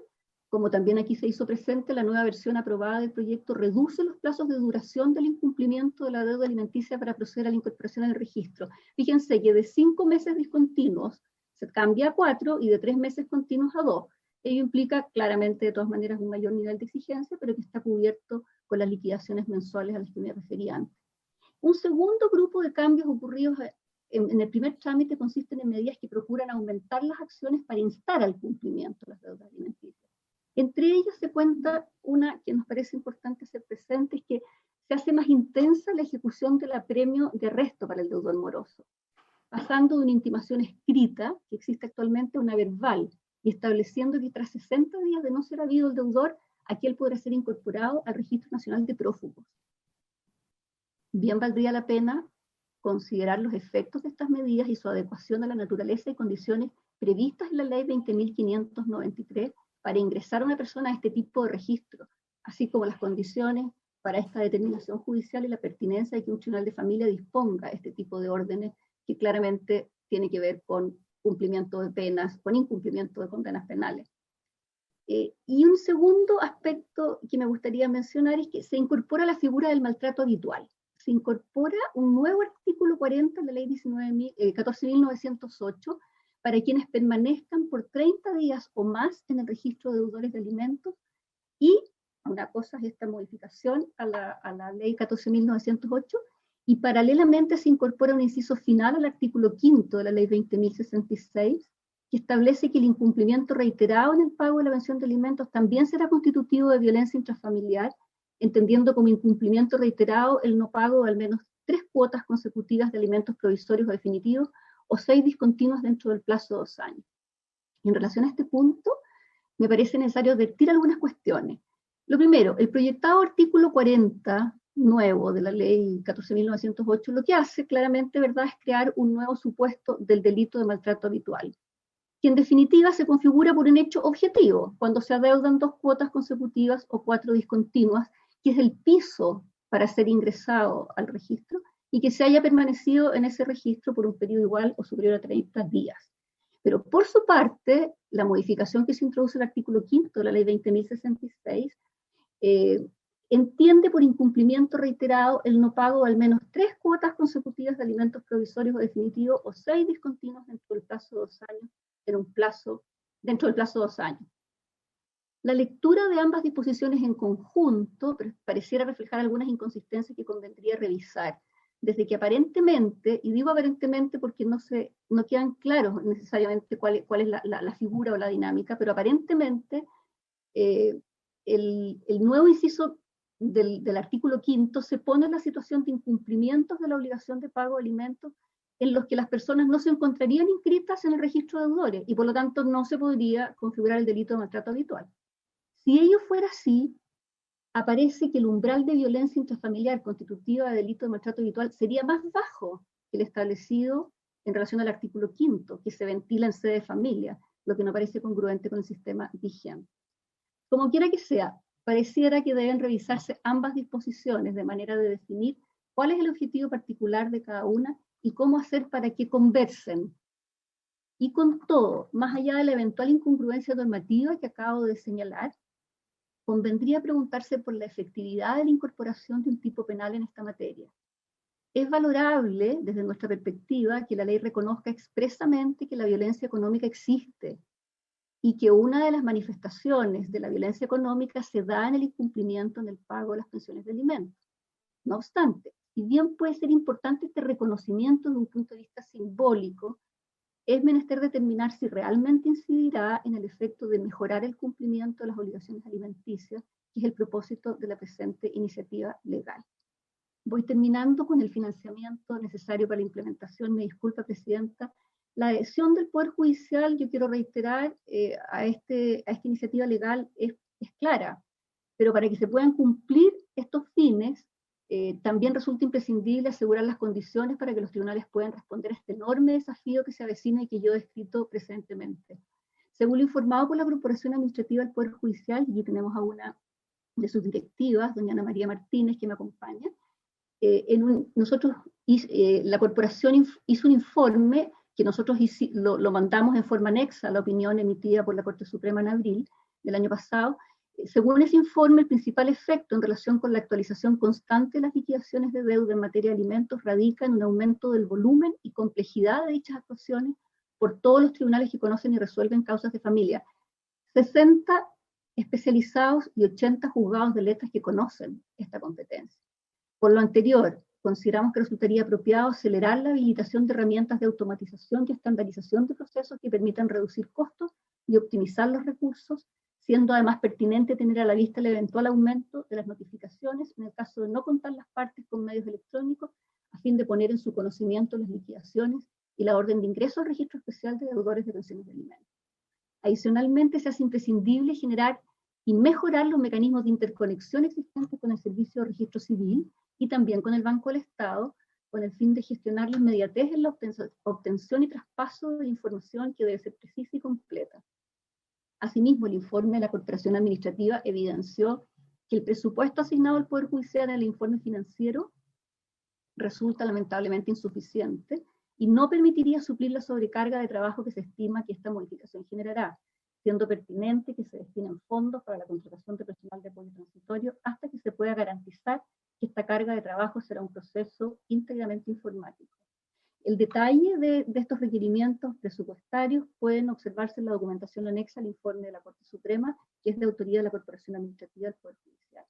Speaker 5: como también aquí se hizo presente, la nueva versión aprobada del proyecto reduce los plazos de duración del incumplimiento de la deuda alimenticia para proceder a la incorporación al registro. Fíjense que de 5 meses discontinuos se cambia a 4 y de 3 meses continuos a 2. Ello implica claramente, de todas maneras, un mayor nivel de exigencia, pero que está cubierto con las liquidaciones mensuales a las que me refería antes. Un segundo grupo de cambios ocurridos en el primer trámite consisten en medidas que procuran aumentar las acciones para instar al cumplimiento de las deudas alimenticias. Entre ellas se cuenta una que nos parece importante hacer presente, es que se hace más intensa la ejecución del apremio de arresto para el deudor moroso, pasando de una intimación escrita, que existe actualmente, a una verbal, y estableciendo que tras 60 días de no ser habido el deudor, aquel podrá ser incorporado al Registro Nacional de Prófugos. Bien valdría la pena considerar los efectos de estas medidas y su adecuación a la naturaleza y condiciones previstas en la Ley 20.593 para ingresar a una persona a este tipo de registro, así como las condiciones para esta determinación judicial y la pertinencia de que un tribunal de familia disponga este tipo de órdenes que claramente tiene que ver con cumplimiento de penas, con incumplimiento de condenas penales. Y un segundo aspecto que me gustaría mencionar es que se incorpora la figura del maltrato habitual. Se incorpora un nuevo artículo 40 de la ley 14.908 para quienes permanezcan por 30 días o más en el registro de deudores de alimentos, y una cosa es esta modificación a la ley 14.908, y paralelamente se incorpora un inciso final al artículo 5 de la ley 20.066, que establece que el incumplimiento reiterado en el pago de la pensión de alimentos también será constitutivo de violencia intrafamiliar, entendiendo como incumplimiento reiterado el no pago de al menos 3 cuotas consecutivas de alimentos provisorios o definitivos, o 6 discontinuos dentro del plazo de 2 años. En relación a este punto, me parece necesario advertir algunas cuestiones. Lo primero, el proyectado artículo 40 nuevo de la ley 14.908 lo que hace claramente, ¿verdad?, es crear un nuevo supuesto del delito de maltrato habitual, que en definitiva se configura por un hecho objetivo, cuando se adeudan 2 cuotas consecutivas o 4 discontinuas, que es el piso para ser ingresado al registro, y que se haya permanecido en ese registro por un periodo igual o superior a 30 días. Pero por su parte, la modificación que se introduce en el artículo 5 de la ley 20.066 entiende por incumplimiento reiterado el no pago de al menos 3 cuotas consecutivas de alimentos provisorios o definitivos o 6 discontinuos dentro del plazo de 2 años, dentro del plazo de 2 años. La lectura de ambas disposiciones en conjunto pareciera reflejar algunas inconsistencias que convendría revisar, desde que aparentemente, y digo aparentemente porque no quedan claros necesariamente cuál es la figura o la dinámica, pero aparentemente el nuevo inciso del artículo 5 se pone en la situación de incumplimientos de la obligación de pago de alimentos en los que las personas no se encontrarían inscritas en el registro de deudores y por lo tanto no se podría configurar el delito de maltrato habitual. Si ello fuera así, aparece que el umbral de violencia intrafamiliar constitutiva de delito de maltrato habitual sería más bajo que el establecido en relación al artículo 5, que se ventila en sede de familia, lo que no parece congruente con el sistema vigente. Como quiera que sea, pareciera que deben revisarse ambas disposiciones de manera de definir cuál es el objetivo particular de cada una y cómo hacer para que conversen. Y con todo, más allá de la eventual incongruencia normativa que acabo de señalar, convendría preguntarse por la efectividad de la incorporación de un tipo penal en esta materia. Es valorable, desde nuestra perspectiva, que la ley reconozca expresamente que la violencia económica existe y que una de las manifestaciones de la violencia económica se da en el incumplimiento en el pago de las pensiones de alimentos. No obstante, si bien puede ser importante este reconocimiento desde un punto de vista simbólico, es menester determinar si realmente incidirá en el efecto de mejorar el cumplimiento de las obligaciones alimenticias, que es el propósito de la presente iniciativa legal. Voy terminando con el financiamiento necesario para la implementación. Me disculpa, Presidenta. La adhesión del Poder Judicial, yo quiero reiterar, a esta iniciativa legal es clara, pero para que se puedan cumplir estos fines, también resulta imprescindible asegurar las condiciones para que los tribunales puedan responder a este enorme desafío que se avecina y que yo he descrito presentemente. Según lo informado por la Corporación Administrativa del Poder Judicial, y aquí tenemos a una de sus directivas, doña Ana María Martínez, que me acompaña, la Corporación hizo un informe que nosotros lo mandamos en forma anexa a la opinión emitida por la Corte Suprema en abril del año pasado. Según ese informe, el principal efecto en relación con la actualización constante de las liquidaciones de deuda en materia de alimentos radica en un aumento del volumen y complejidad de dichas actuaciones por todos los tribunales que conocen y resuelven causas de familia. 60 especializados y 80 juzgados de letras que conocen esta competencia. Por lo anterior, consideramos que resultaría apropiado acelerar la habilitación de herramientas de automatización y estandarización de procesos que permitan reducir costos y optimizar los recursos, siendo además pertinente tener a la vista el eventual aumento de las notificaciones en el caso de no contar las partes con medios electrónicos, a fin de poner en su conocimiento las liquidaciones y la orden de ingreso al registro especial de deudores de pensiones de alimentos. Adicionalmente, se hace imprescindible generar y mejorar los mecanismos de interconexión existentes con el Servicio de Registro Civil y también con el Banco del Estado, con el fin de gestionar la inmediatez en la obtención y traspaso de información que debe ser precisa y completa. Asimismo, el informe de la Corporación Administrativa evidenció que el presupuesto asignado al Poder Judicial en el informe financiero resulta lamentablemente insuficiente y no permitiría suplir la sobrecarga de trabajo que se estima que esta modificación generará, siendo pertinente que se destinen fondos para la contratación de personal de apoyo transitorio hasta que se pueda garantizar que esta carga de trabajo será un proceso íntegramente informático. El detalle de estos requerimientos presupuestarios pueden observarse en la documentación anexa al informe de la Corte Suprema, que es de autoría de la Corporación Administrativa del Poder Judicial.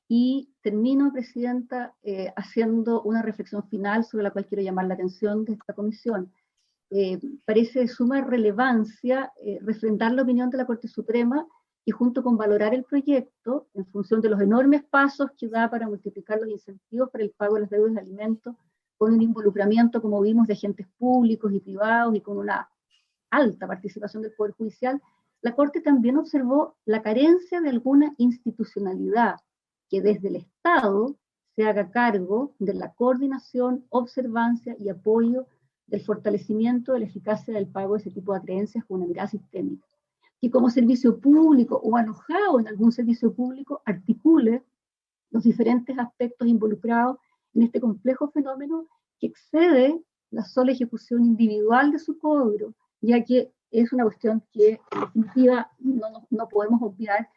Speaker 5: Y termino, Presidenta, haciendo una reflexión final sobre la cual quiero llamar la atención de esta comisión. Parece de suma relevancia refrendar la opinión de la Corte Suprema y junto con valorar el proyecto, en función de los enormes pasos que da para multiplicar los incentivos para el pago de las deudas de alimentos, con un involucramiento, como vimos, de agentes públicos y privados y con una alta participación del Poder Judicial, la Corte también observó la carencia de alguna institucionalidad que desde el Estado se haga cargo de la coordinación, observancia y apoyo del fortalecimiento de la eficacia del pago de ese tipo de creencias con una mirada sistémica. Que como servicio público o alojado en algún servicio público articule los diferentes aspectos involucrados en este complejo fenómeno que excede la sola ejecución individual de su cobro, ya que es una cuestión que en definitiva no podemos obviar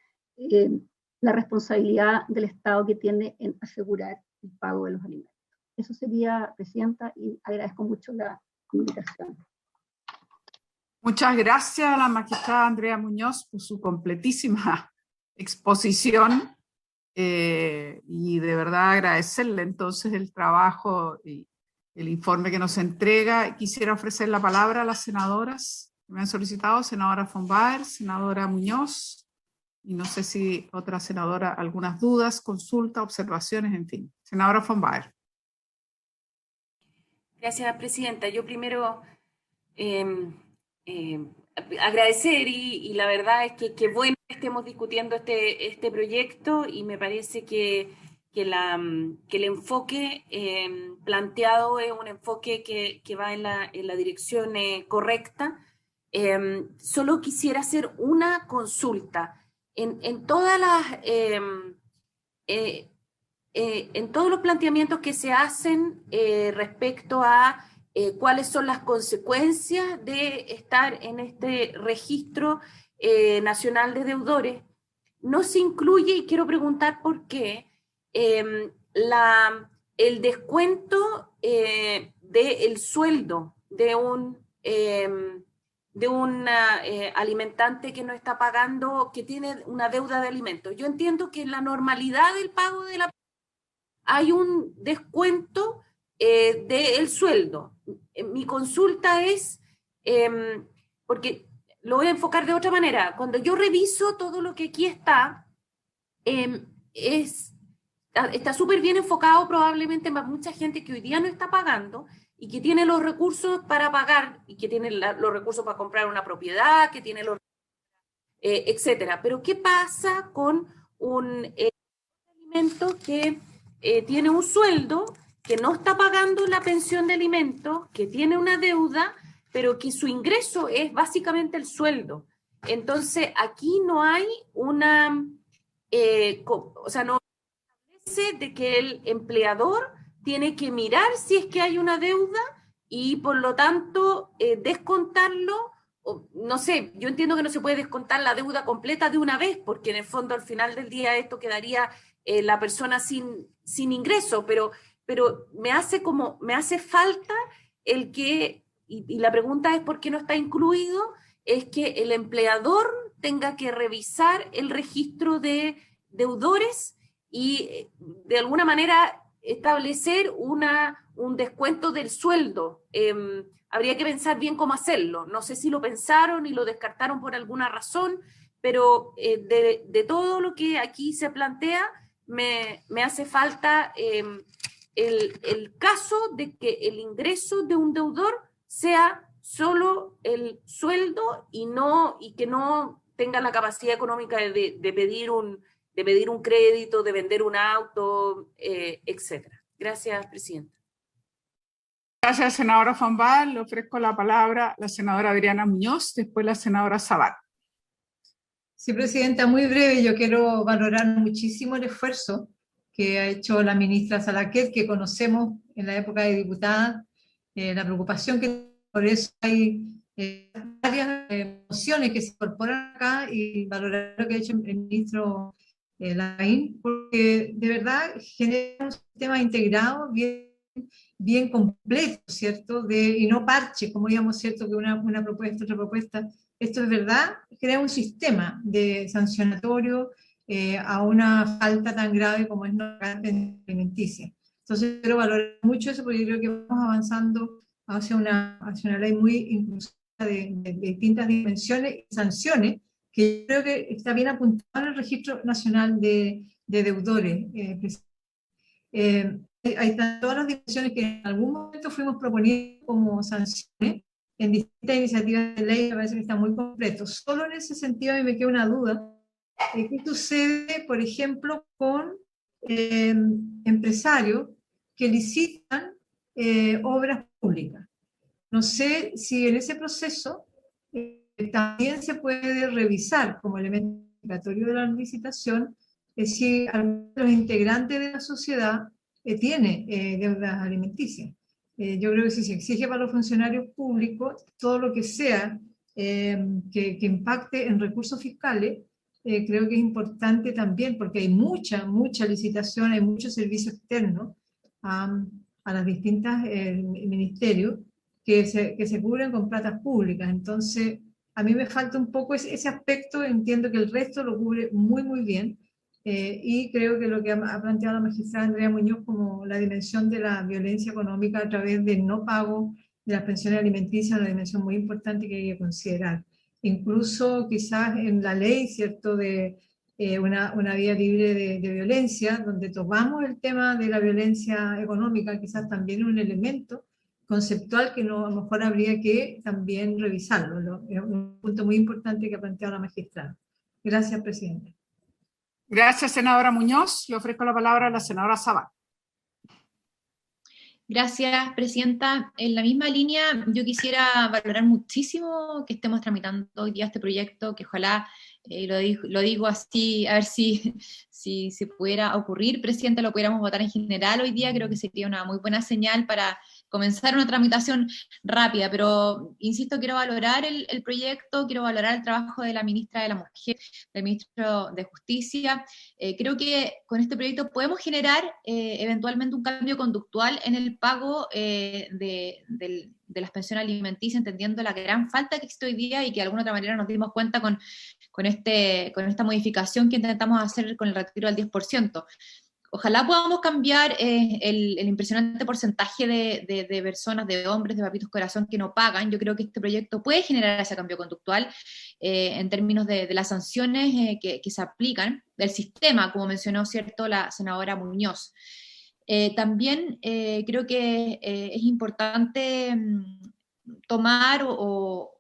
Speaker 5: la responsabilidad del Estado que tiene en asegurar el pago de los alimentos. Eso sería, Presidenta, y agradezco mucho la comunicación.
Speaker 1: Muchas gracias a la magistrada Andrea Muñoz por su completísima exposición y de verdad agradecerle entonces el trabajo y el informe que nos entrega. Quisiera ofrecer la palabra a las senadoras que me han solicitado, senadora von Baer, senadora Muñoz, y no sé si otra senadora, algunas dudas, consultas, observaciones, en fin. Senadora von Baer.
Speaker 6: Gracias, Presidenta. Yo primero agradecer y la verdad es que bueno que estemos discutiendo este proyecto y me parece que el enfoque planteado es un enfoque que va en la dirección correcta. Solo quisiera hacer una consulta. En todas las... en todos los planteamientos que se hacen respecto a cuáles son las consecuencias de estar en este registro nacional de deudores, no se incluye, y quiero preguntar por qué, el descuento del sueldo de de un alimentante que no está pagando, que tiene una deuda de alimentos. Yo entiendo que en la normalidad del pago de la hay un descuento del sueldo. Mi consulta es, porque lo voy a enfocar de otra manera, cuando yo reviso todo lo que aquí está, está súper bien enfocado probablemente para mucha gente que hoy día no está pagando y que tiene los recursos para pagar y que tiene los recursos para comprar una propiedad, que tiene los etcétera. Pero ¿qué pasa con un alimento que tiene un sueldo, que no está pagando la pensión de alimentos, que tiene una deuda, pero que su ingreso es básicamente el sueldo? Entonces, aquí no hay una, o sea, no establece de que el empleador tiene que mirar si es que hay una deuda y por lo tanto descontarlo. No sé, yo entiendo que no se puede descontar la deuda completa de una vez, porque en el fondo al final del día esto quedaría la persona sin ingreso, pero me hace falta el que, y la pregunta es por qué no está incluido, es que el empleador tenga que revisar el registro de deudores y de alguna manera establecer un descuento del sueldo. Habría que pensar bien cómo hacerlo. No sé si lo pensaron y lo descartaron por alguna razón, pero de todo lo que aquí se plantea, me hace falta el caso de que el ingreso de un deudor sea solo el sueldo y que no tenga la capacidad económica de pedir un crédito, de vender un auto, etcétera. Gracias, Presidenta.
Speaker 1: Gracias, senadora Fombal. Le ofrezco la palabra a la senadora Adriana Muñoz, después la senadora Sabat.
Speaker 7: Sí, Presidenta, muy breve. Yo quiero valorar muchísimo el esfuerzo que ha hecho la ministra Salaquet, que conocemos en la época de diputada, la preocupación que por eso hay varias mociones que se incorporan acá, y valorar lo que ha hecho el ministro Larraín, porque de verdad genera un sistema integrado bien completo, ¿cierto? Y no parche, como digamos, ¿cierto? Que una propuesta, otra propuesta. Esto es verdad, crea un sistema de sancionatorio a una falta tan grave como es no pagar pensión alimenticia. Entonces, quiero valorar mucho eso, porque yo creo que vamos avanzando hacia una ley muy inclusiva de distintas dimensiones y sanciones, que yo creo que está bien apuntado en el Registro Nacional de Deudores. Ahí están todas las dimensiones que en algún momento fuimos proponiendo como sanciones en distintas iniciativas de ley. Me parece que está muy completo. Solo en ese sentido a mí me queda una duda. ¿Qué sucede, por ejemplo, con empresarios que licitan obras públicas? No sé si en ese proceso también se puede revisar como elemento obligatorio de la licitación si alguno de los integrantes de la sociedad tiene deudas alimenticias. Yo creo que si se exige para los funcionarios públicos, todo lo que sea que impacte en recursos fiscales, creo que es importante también, porque hay mucha licitación, hay mucho servicio externo a las distintas ministerios que se cubren con platas públicas. Entonces, a mí me falta un poco ese aspecto. Entiendo que el resto lo cubre muy bien, y creo que lo que ha planteado la magistrada Andrea Muñoz como la dimensión de la violencia económica a través del no pago de las pensiones alimenticias es una dimensión muy importante que hay que considerar. Incluso quizás en la ley, ¿cierto?, de una vía libre de violencia, donde tomamos el tema de la violencia económica, quizás también un elemento conceptual que no, a lo mejor habría que también revisarlo. Es un punto muy importante que ha planteado la magistrada. Gracias, Presidenta.
Speaker 1: Gracias, senadora Muñoz. Le ofrezco la palabra a la senadora Sabat.
Speaker 8: Gracias, Presidenta. En la misma línea, yo quisiera valorar muchísimo que estemos tramitando hoy día este proyecto, que ojalá, lo digo así, a ver si pudiera ocurrir, Presidenta, lo pudiéramos votar en general hoy día. Creo que sería una muy buena señal para comenzar una tramitación rápida, pero insisto, quiero valorar el proyecto, quiero valorar el trabajo de la ministra de la Mujer, del ministro de Justicia. Creo que con este proyecto podemos generar eventualmente un cambio conductual en el pago de las pensiones alimenticias, entendiendo la gran falta que existe hoy día y que de alguna otra manera nos dimos cuenta con esta modificación que intentamos hacer con el retiro del 10%. Ojalá podamos cambiar el impresionante porcentaje de personas, de hombres, de papitos corazón que no pagan. Yo creo que este proyecto puede generar ese cambio conductual en términos de las sanciones que se aplican, del sistema, como mencionó, ¿cierto?, la senadora Muñoz. También creo que es importante tomar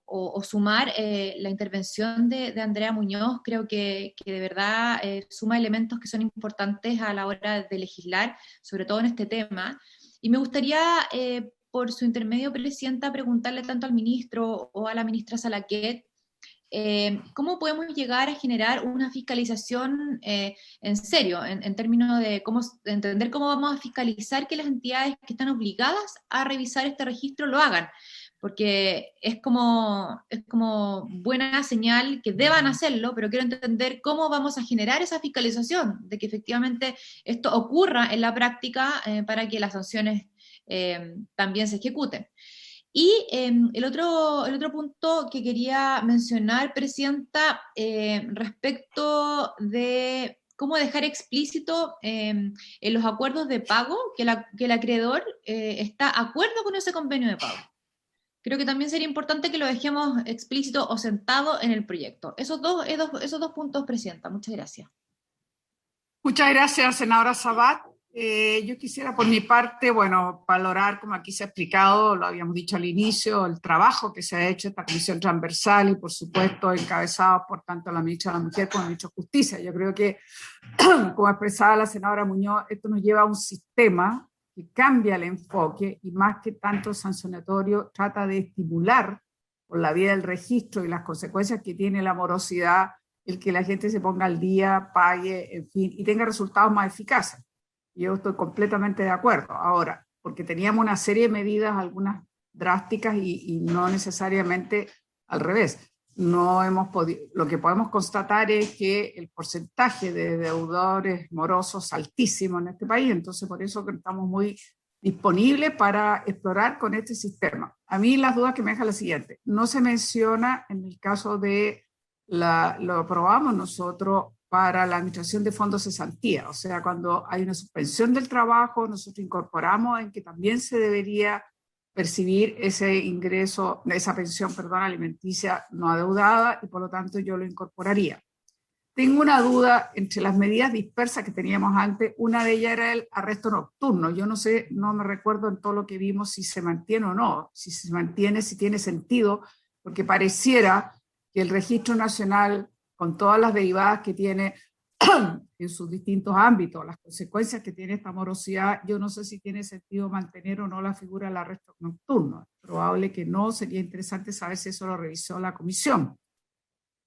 Speaker 8: o sumar la intervención de Andrea Muñoz. Creo que de verdad suma elementos que son importantes a la hora de legislar, sobre todo en este tema. Y me gustaría, por su intermedio, Presidenta, preguntarle tanto al ministro o a la ministra Salaquet, ¿cómo podemos llegar a generar una fiscalización en serio, en términos de entender cómo vamos a fiscalizar que las entidades que están obligadas a revisar este registro lo hagan? Porque es como buena señal que deban hacerlo, pero quiero entender cómo vamos a generar esa fiscalización, de que efectivamente esto ocurra en la práctica para que las sanciones también se ejecuten. Y el otro punto que quería mencionar, Presidenta, respecto de cómo dejar explícito en los acuerdos de pago que el acreedor está de acuerdo con ese convenio de pago. Creo que también sería importante que lo dejemos explícito o sentado en el proyecto. Esos dos puntos, Presidenta. Muchas gracias.
Speaker 1: Muchas gracias, senadora Sabat. Yo quisiera por mi parte, valorar, como aquí se ha explicado, lo habíamos dicho al inicio, el trabajo que se ha hecho esta comisión transversal y por supuesto encabezado por tanto la ministra de la Mujer como el ministro de Justicia. Yo creo que, como expresaba la senadora Muñoz, esto nos lleva a un sistema que cambia el enfoque y más que tanto sancionatorio trata de estimular por la vía del registro y las consecuencias que tiene la morosidad, el que la gente se ponga al día, pague, en fin, y tenga resultados más eficaces. Yo estoy completamente de acuerdo. Ahora, porque teníamos una serie de medidas, algunas drásticas y no necesariamente al revés. No hemos podido, lo que podemos constatar es que el porcentaje de deudores morosos es altísimo en este país, entonces por eso estamos muy disponibles para explorar con este sistema. A mí las dudas que me deja la siguiente: no se menciona en el caso de lo aprobamos nosotros para la administración de fondos de cesantía, o sea, cuando hay una suspensión del trabajo, nosotros incorporamos en que también se debería percibir ese ingreso, esa pensión, alimenticia no adeudada, y por lo tanto yo lo incorporaría. Tengo una duda entre las medidas dispersas que teníamos antes. Una de ellas era el arresto nocturno. Yo no sé, no me recuerdo en todo lo que vimos si se mantiene o no, si se mantiene, si tiene sentido, porque pareciera que el Registro Nacional, con todas las derivadas que tiene en sus distintos ámbitos, las consecuencias que tiene esta morosidad, yo no sé si tiene sentido mantener o no la figura del arresto nocturno. Es probable que no, sería interesante saber si eso lo revisó la comisión.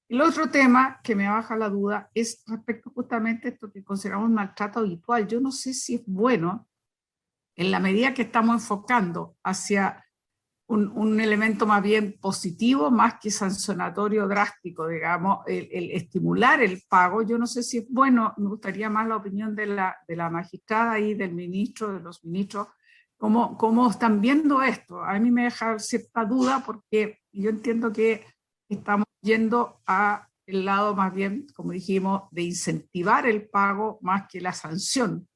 Speaker 1: El otro tema que me baja la duda es respecto justamente a esto que consideramos maltrato habitual. Yo no sé si es bueno, en la medida que estamos enfocando hacia un elemento más bien positivo, más que sancionatorio drástico, digamos, el estimular el pago. Yo no sé si es bueno, me gustaría más la opinión de la magistrada y del ministro, de los ministros, cómo están viendo esto. A mí me deja cierta duda porque yo entiendo que estamos yendo a el lado más bien, como dijimos, de incentivar el pago más que la sanción.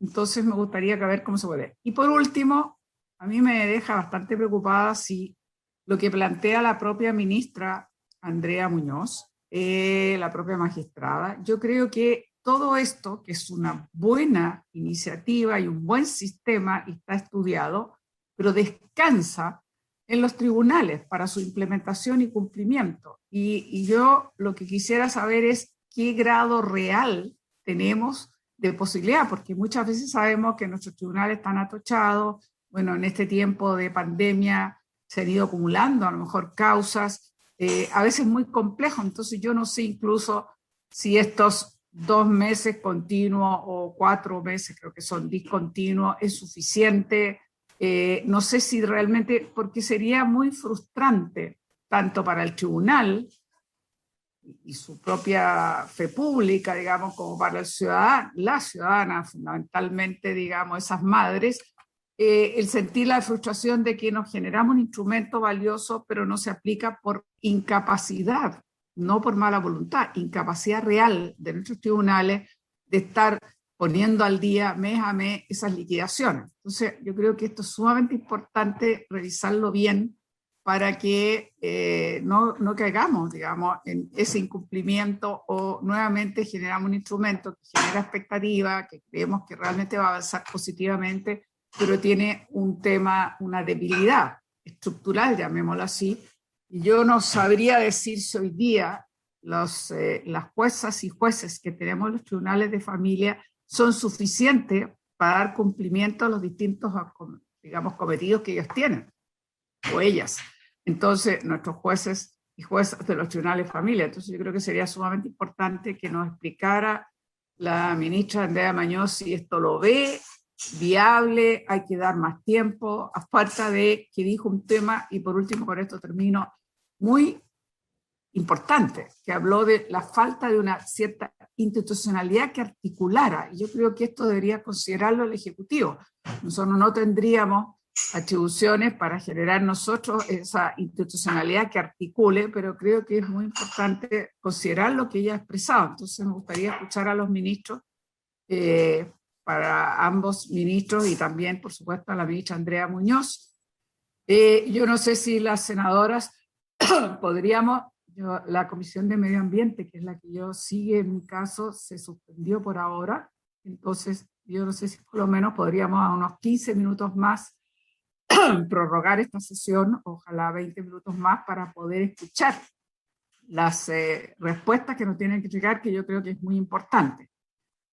Speaker 1: Entonces me gustaría ver cómo se puede. Y por último, a mí me deja bastante preocupada si lo que plantea la propia ministra Andrea Muñoz, la propia magistrada. Yo creo que todo esto, que es una buena iniciativa y un buen sistema y está estudiado, pero descansa en los tribunales para su implementación y cumplimiento. Y yo lo que quisiera saber es qué grado real tenemos de posibilidad, porque muchas veces sabemos que nuestros tribunales están atochados. Bueno, en este tiempo de pandemia se han ido acumulando a lo mejor causas, a veces muy complejos, entonces yo no sé incluso si estos 2 meses continuos o 4 meses, creo que son discontinuos, es suficiente No sé si realmente, porque sería muy frustrante, tanto para el tribunal y su propia fe pública, digamos, como para el ciudadano, la ciudadana, fundamentalmente, digamos, esas madres, el sentir la frustración de que nos generamos un instrumento valioso, pero no se aplica por incapacidad, no por mala voluntad, incapacidad real de nuestros tribunales de estar poniendo al día mes a mes esas liquidaciones. Entonces, yo creo que esto es sumamente importante revisarlo bien para que no caigamos, digamos, en ese incumplimiento o nuevamente generamos un instrumento que genera expectativa, que creemos que realmente va a avanzar positivamente, pero tiene un tema, una debilidad estructural, llamémoslo así. Y yo no sabría decir si hoy día las juezas y jueces que tenemos en los tribunales de familia son suficientes para dar cumplimiento a los distintos, digamos, cometidos que ellos tienen, o ellas. Entonces, nuestros jueces y juezas de los tribunales de familia. Entonces, yo creo que sería sumamente importante que nos explicara la ministra Andrea Mañós si esto lo ve viable, hay que dar más tiempo, a falta de que dijo un tema, y por último, con esto termino, muy importante, que habló de la falta de una cierta institucionalidad que articulara, y yo creo que esto debería considerarlo el Ejecutivo. Nosotros no tendríamos atribuciones para generar nosotros esa institucionalidad que articule, pero creo que es muy importante considerar lo que ella ha expresado. Entonces me gustaría escuchar a los ministros, para ambos ministros y también, por supuesto, a la ministra Andrea Muñoz. Yo no sé si las senadoras podríamos, la Comisión de Medio Ambiente, que es la que yo sigue en mi caso, se suspendió por ahora, entonces yo no sé si por lo menos podríamos a unos 15 minutos más prorrogar esta sesión, ojalá 20 minutos más, para poder escuchar las respuestas que nos tienen que llegar, que yo creo que es muy importante.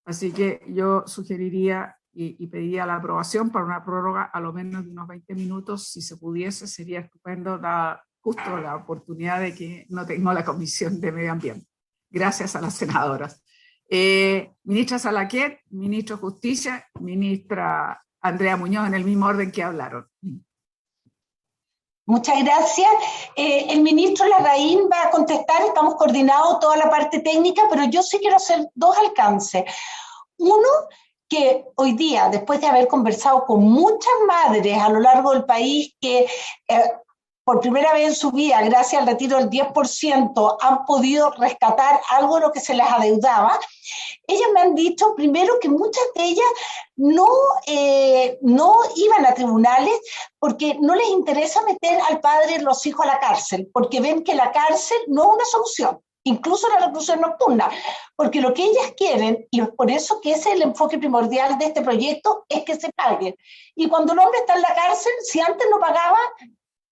Speaker 1: Así que yo sugeriría y pediría la aprobación para una prórroga a lo menos de unos 20 minutos, si se pudiese, sería estupendo, justo la oportunidad de que no tengo la Comisión de Medio Ambiente. Gracias a las senadoras. Ministra Salaquet, ministro de Justicia, ministra Andrea Muñoz, en el mismo orden que hablaron.
Speaker 3: Muchas gracias. El ministro Larraín va a contestar, estamos coordinados toda la parte técnica, pero yo sí quiero hacer dos alcances. Uno, que hoy día, después de haber conversado con muchas madres a lo largo del país que por primera vez en su vida, gracias al retiro del 10%, han podido rescatar algo de lo que se les adeudaba, ellas me han dicho, primero, que muchas de ellas no iban a tribunales porque no les interesa meter al padre y los hijos a la cárcel, porque ven que la cárcel no es una solución, incluso la reclusión nocturna, porque lo que ellas quieren, y es por eso que ese es el enfoque primordial de este proyecto, es que se pague. Y cuando el hombre está en la cárcel, si antes no pagaba,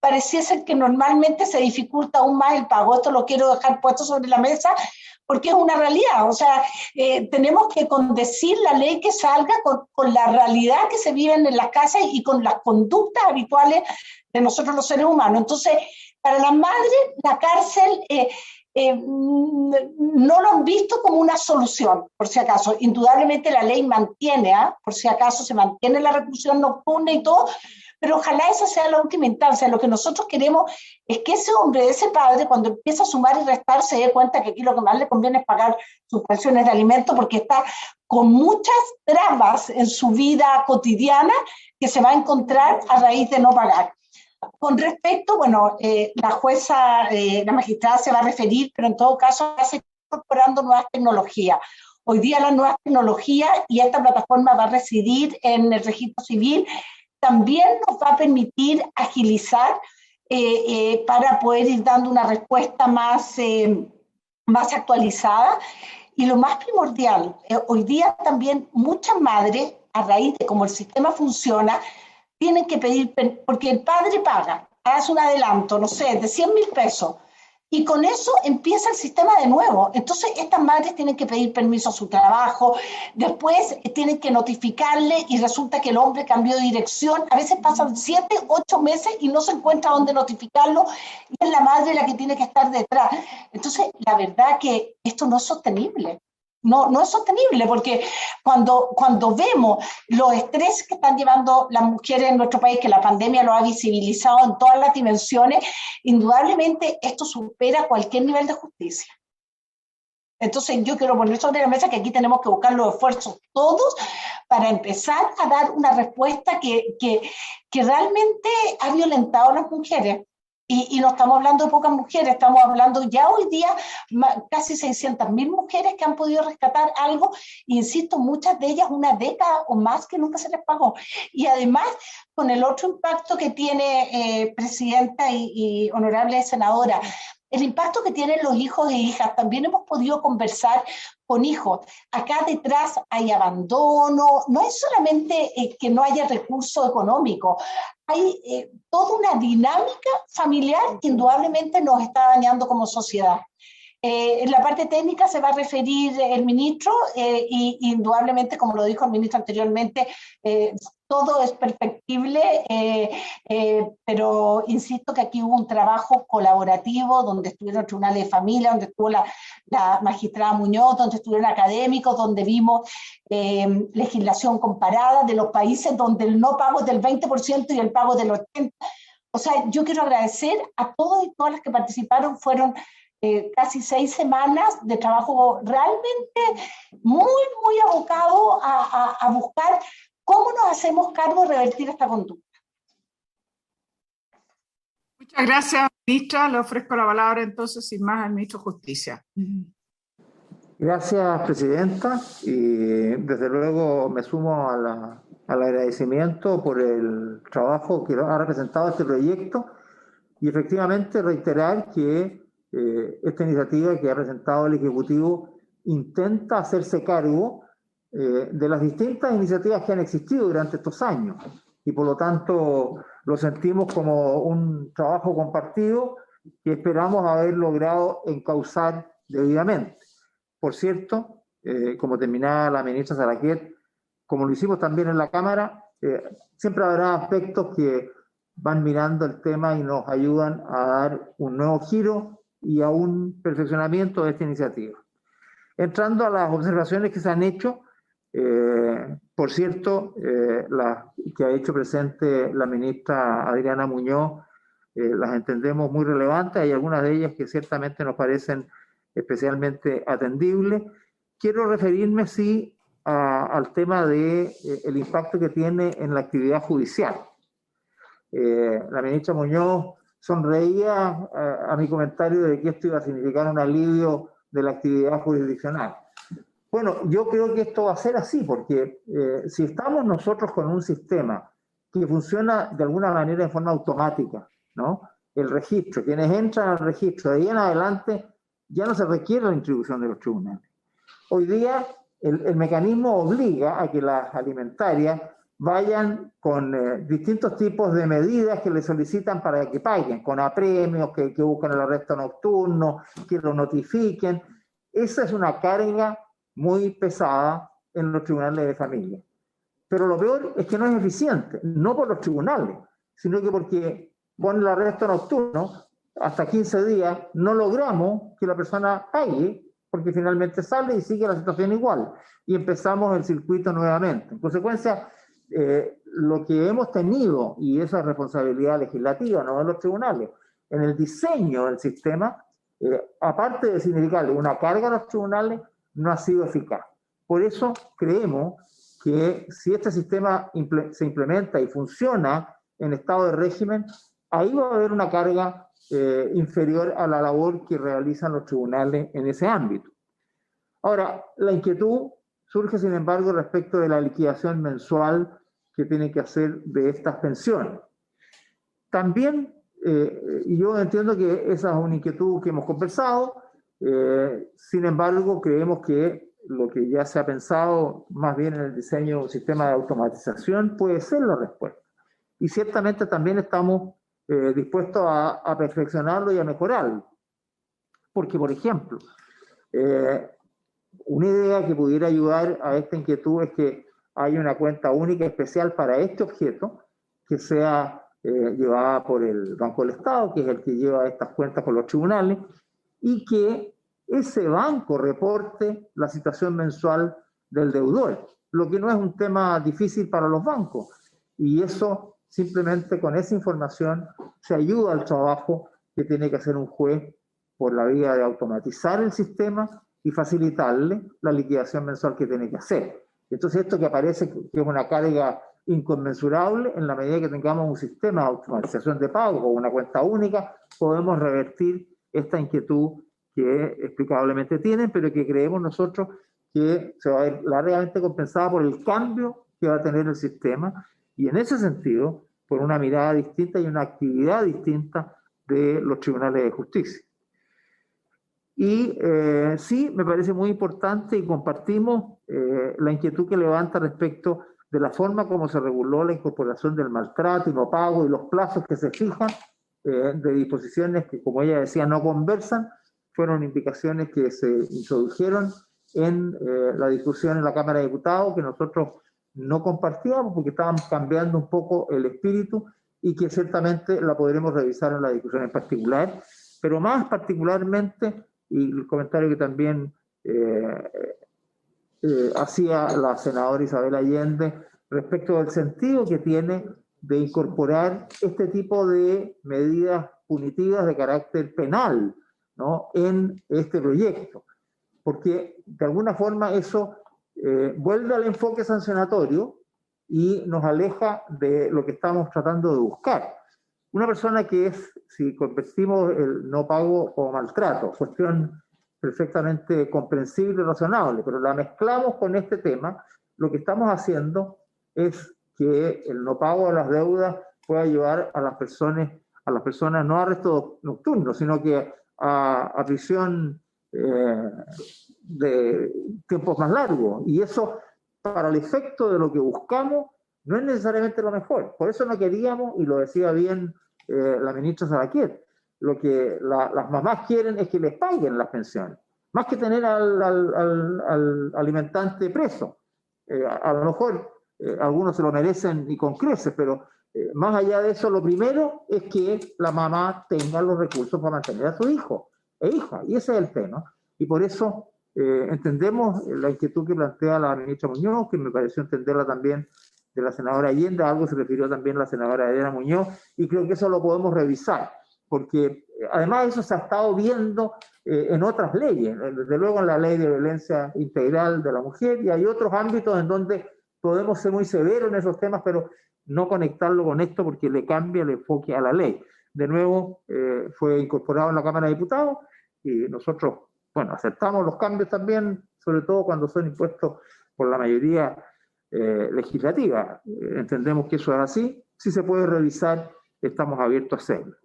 Speaker 3: pareciese que normalmente se dificulta aún más el pago. Esto lo quiero dejar puesto sobre la mesa porque es una realidad. O sea, tenemos que condecir la ley que salga con la realidad que se vive en las casas y con las conductas habituales de nosotros los seres humanos. Entonces, para las madres, la cárcel no lo han visto como una solución, por si acaso. Indudablemente la ley mantiene, por si acaso se mantiene la reclusión nocturna y todo, pero ojalá esa sea la última instancia. Lo que nosotros queremos es que ese hombre, ese padre, cuando empieza a sumar y restar, se dé cuenta que aquí lo que más le conviene es pagar sus pensiones de alimento, porque está con muchas trabas en su vida cotidiana que se va a encontrar a raíz de no pagar. Con respecto, bueno, la jueza, la magistrada se va a referir, pero en todo caso se está incorporando nuevas tecnologías. Hoy día las nuevas tecnologías, y esta plataforma va a residir en el registro civil, también nos va a permitir agilizar para poder ir dando una respuesta más actualizada. Y lo más primordial, hoy día también muchas madres, a raíz de cómo el sistema funciona, tienen que pedir, porque el padre paga, hace un adelanto, no sé, de 100.000 pesos, y con eso empieza el sistema de nuevo. Entonces estas madres tienen que pedir permiso a su trabajo, después tienen que notificarle y resulta que el hombre cambió de dirección, a veces pasan 7, 8 meses y no se encuentra dónde notificarlo, y es la madre la que tiene que estar detrás. Entonces la verdad que esto no es sostenible. no es sostenible, porque cuando vemos los estrés que están llevando las mujeres en nuestro país, que la pandemia lo ha visibilizado en todas las dimensiones, indudablemente esto supera cualquier nivel de justicia. Entonces yo quiero poner sobre la mesa que aquí tenemos que buscar los esfuerzos todos para empezar a dar una respuesta que realmente ha violentado a las mujeres. Y no estamos hablando de pocas mujeres, estamos hablando ya hoy día casi 600.000 mujeres que han podido rescatar algo, e insisto, muchas de ellas una década o más que nunca se les pagó. Y además, con el otro impacto que tiene, Presidenta y honorable senadora, el impacto que tienen los hijos e hijas. También hemos podido conversar con hijos. Acá detrás hay abandono, no es solamente que no haya recursos económicos, hay toda una dinámica familiar que indudablemente nos está dañando como sociedad. En la parte técnica se va a referir el ministro y indudablemente, como lo dijo el ministro anteriormente, todo es perfectible, pero insisto que aquí hubo un trabajo colaborativo donde estuvieron tribunales de familia, donde estuvo la magistrada Muñoz, donde estuvieron académicos, donde vimos legislación comparada de los países donde el no pago es del 20% y el pago del 80%. O sea, yo quiero agradecer a todos y todas las que participaron. Fueron casi 6 semanas de trabajo realmente muy abocado a buscar cómo nos hacemos cargo de revertir esta conducta.
Speaker 1: Muchas gracias, ministra. Le ofrezco la palabra entonces, sin más, al ministro de Justicia.
Speaker 4: Gracias, presidenta. Y desde luego me sumo al agradecimiento por el trabajo que ha representado este proyecto y efectivamente reiterar que esta iniciativa que ha presentado el Ejecutivo intenta hacerse cargo de las distintas iniciativas que han existido durante estos años y por lo tanto lo sentimos como un trabajo compartido que esperamos haber logrado encauzar debidamente. Por cierto, como terminaba la ministra Salaquet, como lo hicimos también en la Cámara, siempre habrá aspectos que van mirando el tema y nos ayudan a dar un nuevo giro y a un perfeccionamiento de esta iniciativa. Entrando a las observaciones que se han hecho, por cierto, las que ha hecho presente la ministra Adriana Muñoz, las entendemos muy relevantes. Hay algunas de ellas que ciertamente nos parecen especialmente atendibles. Quiero referirme, sí, al tema del impacto que tiene en la actividad judicial. La ministra Muñoz sonreía a mi comentario de que esto iba a significar un alivio de la actividad jurisdiccional. Bueno, yo creo que esto va a ser así, porque si estamos nosotros con un sistema que funciona de alguna manera en forma automática, ¿no? El registro, quienes entran al registro, de ahí en adelante ya no se requiere la introducción de los tribunales. Hoy día el mecanismo obliga a que las alimentarias vayan con distintos tipos de medidas que le solicitan para que paguen, con apremios, que buscan el arresto nocturno, que lo notifiquen. Esa es una carga muy pesada en los tribunales de familia. Pero lo peor es que no es eficiente, no por los tribunales, sino que porque con el arresto nocturno, hasta 15 días, no logramos que la persona pague, porque finalmente sale y sigue la situación igual. Y empezamos el circuito nuevamente. En consecuencia, lo que hemos tenido, y esa responsabilidad legislativa, no de los tribunales, en el diseño del sistema, aparte de significarle una carga a los tribunales, no ha sido eficaz. Por eso creemos que si este sistema se implementa y funciona en estado de régimen, ahí va a haber una carga inferior a la labor que realizan los tribunales en ese ámbito. Ahora, la inquietud surge, sin embargo, respecto de la liquidación mensual que tienen que hacer de estas pensiones. También, y yo entiendo que esa es una inquietud que hemos conversado, sin embargo, creemos que lo que ya se ha pensado más bien en el diseño de un sistema de automatización puede ser la respuesta. Y ciertamente también estamos dispuestos a perfeccionarlo y a mejorarlo. Porque, por ejemplo, una idea que pudiera ayudar a esta inquietud es que haya una cuenta única especial para este objeto que sea llevada por el Banco del Estado, que es el que lleva estas cuentas con los tribunales, y que ese banco reporte la situación mensual del deudor, lo que no es un tema difícil para los bancos. Y eso, simplemente con esa información, se ayuda al trabajo que tiene que hacer un juez por la vía de automatizar el sistema y facilitarle la liquidación mensual que tiene que hacer. Entonces, esto que aparece que es una carga inconmensurable, en la medida que tengamos un sistema de automatización de pago o una cuenta única, podemos revertir esta inquietud que explicablemente tienen, pero que creemos nosotros que se va a ver largamente compensada por el cambio que va a tener el sistema, y en ese sentido, por una mirada distinta y una actividad distinta de los tribunales de justicia. Y sí, me parece muy importante y compartimos la inquietud que levanta respecto de la forma como se reguló la incorporación del maltrato y no pago y los plazos que se fijan de disposiciones que, como ella decía, no conversan. Fueron indicaciones que se introdujeron en la discusión en la Cámara de Diputados, que nosotros no compartíamos porque estábamos cambiando un poco el espíritu y que ciertamente la podremos revisar en la discusión en particular, pero más particularmente, y el comentario que también hacía la senadora Isabel Allende respecto del sentido que tiene de incorporar este tipo de medidas punitivas de carácter penal, ¿no?, en este proyecto, porque de alguna forma eso vuelve al enfoque sancionatorio y nos aleja de lo que estamos tratando de buscar. Una persona que es, si convertimos el no pago como maltrato, cuestión perfectamente comprensible y razonable, pero la mezclamos con este tema, lo que estamos haciendo es que el no pago de las deudas pueda llevar a las personas no a arresto nocturno, sino que a prisión de tiempos más largos. Y eso, para el efecto de lo que buscamos, no es necesariamente lo mejor. Por eso no queríamos, y lo decía bien la ministra Sabaquiet, lo que las mamás quieren es que les paguen las pensiones, más que tener al alimentante preso. A lo mejor algunos se lo merecen y con creces, pero más allá de eso, lo primero es que la mamá tenga los recursos para mantener a su hijo e hija, y ese es el tema. Y por eso entendemos la inquietud que plantea la ministra Muñoz, que me pareció entenderla también de la senadora Allende, a algo se refirió también la senadora Adriana Muñoz, y creo que eso lo podemos revisar, porque además eso se ha estado viendo en otras leyes, desde luego en la ley de violencia integral de la mujer, y hay otros ámbitos en donde podemos ser muy severos en esos temas, pero no conectarlo con esto porque le cambia el enfoque a la ley. De nuevo, fue incorporado en la Cámara de Diputados y nosotros, bueno, aceptamos los cambios también, sobre todo cuando son impuestos por la mayoría legislativa. Entendemos que eso es así. Si se puede revisar, estamos abiertos a hacerlo.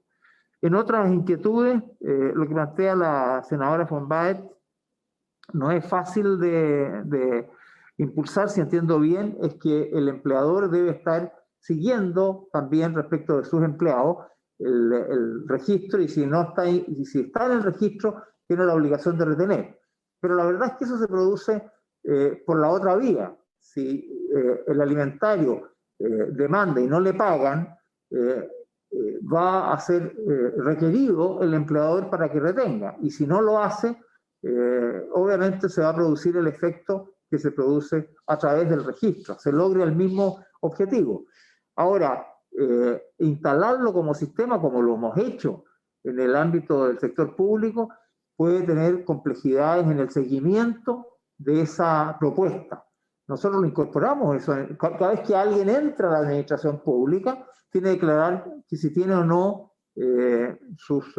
Speaker 4: En otras inquietudes, lo que plantea la senadora von Baer no es fácil de impulsar, si entiendo bien, es que el empleador debe estar siguiendo también respecto de sus empleados el registro, y si no está, y si está en el registro, tiene la obligación de retener. Pero la verdad es que eso se produce por la otra vía. Si el alimentario demanda y no le pagan, va a ser requerido el empleador para que retenga, y si no lo hace, obviamente se va a producir el efecto que se produce a través del registro, se logra el mismo objetivo. Ahora, instalarlo como sistema, como lo hemos hecho en el ámbito del sector público, puede tener complejidades en el seguimiento de esa propuesta. Nosotros lo incorporamos, eso, cada vez que alguien entra a la administración pública, tiene que declarar que si tiene o no sus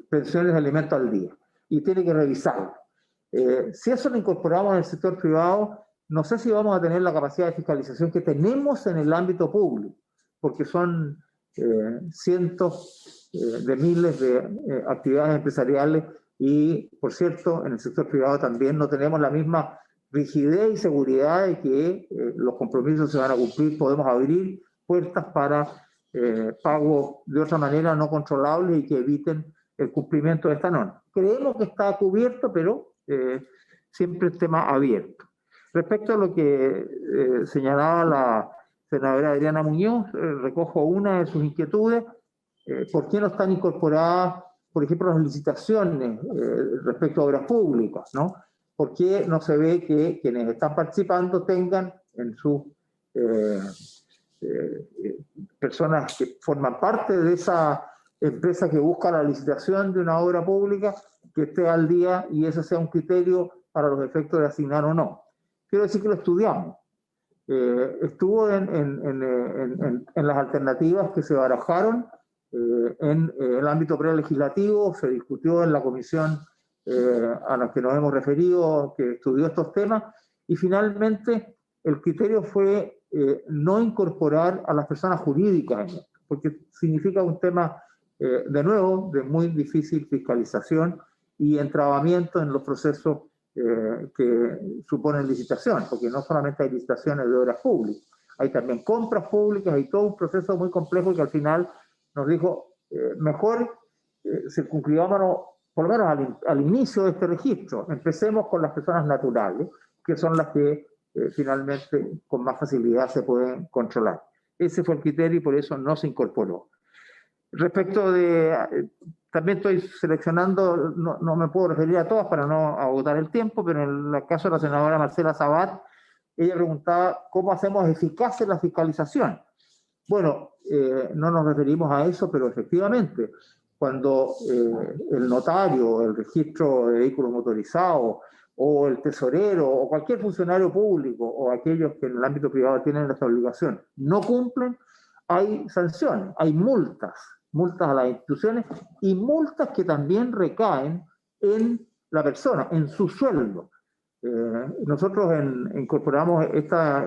Speaker 4: pensiones de alimento al día, y tiene que revisarlo. Si eso lo incorporamos en el sector privado, no sé si vamos a tener la capacidad de fiscalización que tenemos en el ámbito público, porque son cientos de miles de actividades empresariales, y, por cierto, en el sector privado también no tenemos la misma rigidez y seguridad de que los compromisos se van a cumplir. Podemos abrir puertas para pagos de otra manera no controlables y que eviten el cumplimiento de esta norma. Creemos que está cubierto, pero siempre es tema abierto. Respecto a lo que señalaba la senadora Adriana Muñoz, recojo una de sus inquietudes. ¿Por qué no están incorporadas por ejemplo, las licitaciones respecto a obras públicas, ¿no? ¿Por qué no se ve que quienes están participando tengan en sus personas que forman parte de esa empresa que busca la licitación de una obra pública, que esté al día y ese sea un criterio para los efectos de asignar o no? Quiero decir que lo estudiamos. Estuvo en las alternativas que se barajaron en el ámbito prelegislativo, se discutió en la comisión a la que nos hemos referido, que estudió estos temas, y finalmente el criterio fue no incorporar a las personas jurídicas, porque significa un tema, de nuevo, de muy difícil fiscalización y entrabamiento en los procesos que suponen licitación, porque no solamente hay licitaciones de obras públicas, hay también compras públicas, hay todo un proceso muy complejo que al final nos dijo, mejor circunscribámonos por lo menos al inicio de este registro, empecemos con las personas naturales, que son las que finalmente con más facilidad se pueden controlar. Ese fue el criterio y por eso no se incorporó. Respecto de... también estoy seleccionando, no me puedo referir a todas para no agotar el tiempo, pero en el caso de la senadora Marcela Sabat, ella preguntaba cómo hacemos eficaz la fiscalización. Bueno, no nos referimos a eso, pero efectivamente, cuando el notario, el registro de vehículos motorizados, o el tesorero, o cualquier funcionario público, o aquellos que en el ámbito privado tienen esta obligación, no cumplen, hay sanciones, hay multas a las instituciones y multas que también recaen en la persona, en su sueldo. Nosotros incorporamos esta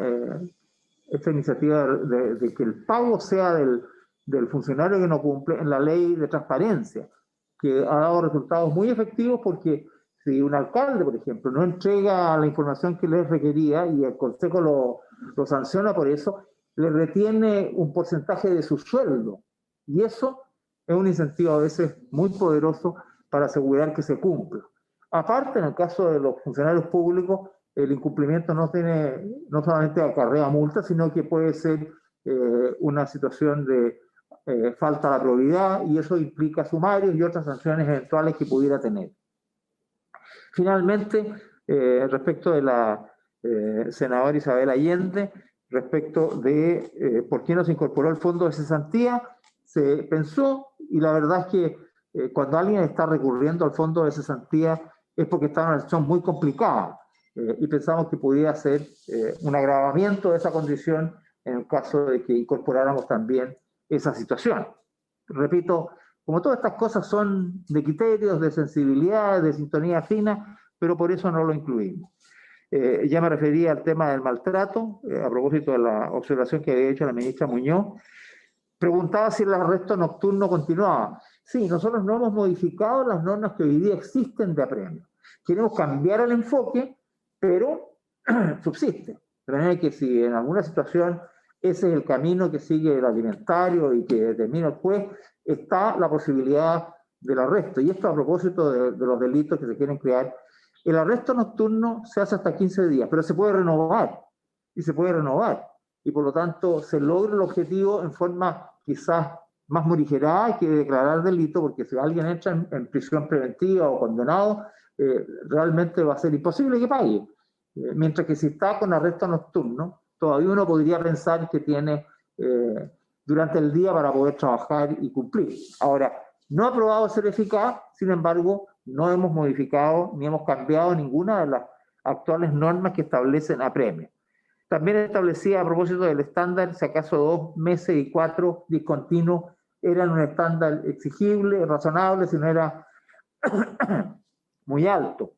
Speaker 4: iniciativa de que el pago sea del funcionario que no cumple en la ley de transparencia, que ha dado resultados muy efectivos porque si un alcalde, por ejemplo, no entrega la información que le requería y el Consejo lo sanciona por eso, le retiene un porcentaje de su sueldo. Y eso es un incentivo a veces muy poderoso para asegurar que se cumpla. Aparte, en el caso de los funcionarios públicos, el incumplimiento no solamente acarrea multas, sino que puede ser una situación de falta de la probidad, y eso implica sumarios y otras sanciones eventuales que pudiera tener. Finalmente, respecto de la senadora Isabel Allende, respecto de por qué no se incorporó el fondo de cesantía, se pensó, y la verdad es que cuando alguien está recurriendo al fondo de cesantía es porque está en una situación muy complicada, y pensamos que podía ser un agravamiento de esa condición en el caso de que incorporáramos también esa situación. Repito, como todas estas cosas son de criterios, de sensibilidad, de sintonía fina, pero por eso no lo incluimos. Ya me refería al tema del maltrato, a propósito de la observación que había hecho la ministra Muñoz. Preguntaba si el arresto nocturno continuaba. Sí, nosotros no hemos modificado las normas que hoy día existen de apremio. Queremos cambiar el enfoque, pero subsiste. De manera que si en alguna situación ese es el camino que sigue el alimentario y que determina el juez, está la posibilidad del arresto. Y esto a propósito de los delitos que se quieren crear. El arresto nocturno se hace hasta 15 días, pero se puede renovar. Y se puede renovar. Y por lo tanto se logra el objetivo en forma quizás más morigerada que declarar delito, porque si alguien entra en prisión preventiva o condenado, realmente va a ser imposible que pague. Mientras que si está con arresto nocturno, todavía uno podría pensar que tiene durante el día para poder trabajar y cumplir. Ahora, no ha probado ser eficaz, sin embargo, no hemos modificado ni hemos cambiado ninguna de las actuales normas que establecen apremio. También establecía a propósito del estándar, si acaso 2 meses y 4 discontinuos eran un estándar exigible, razonable, si no era muy alto.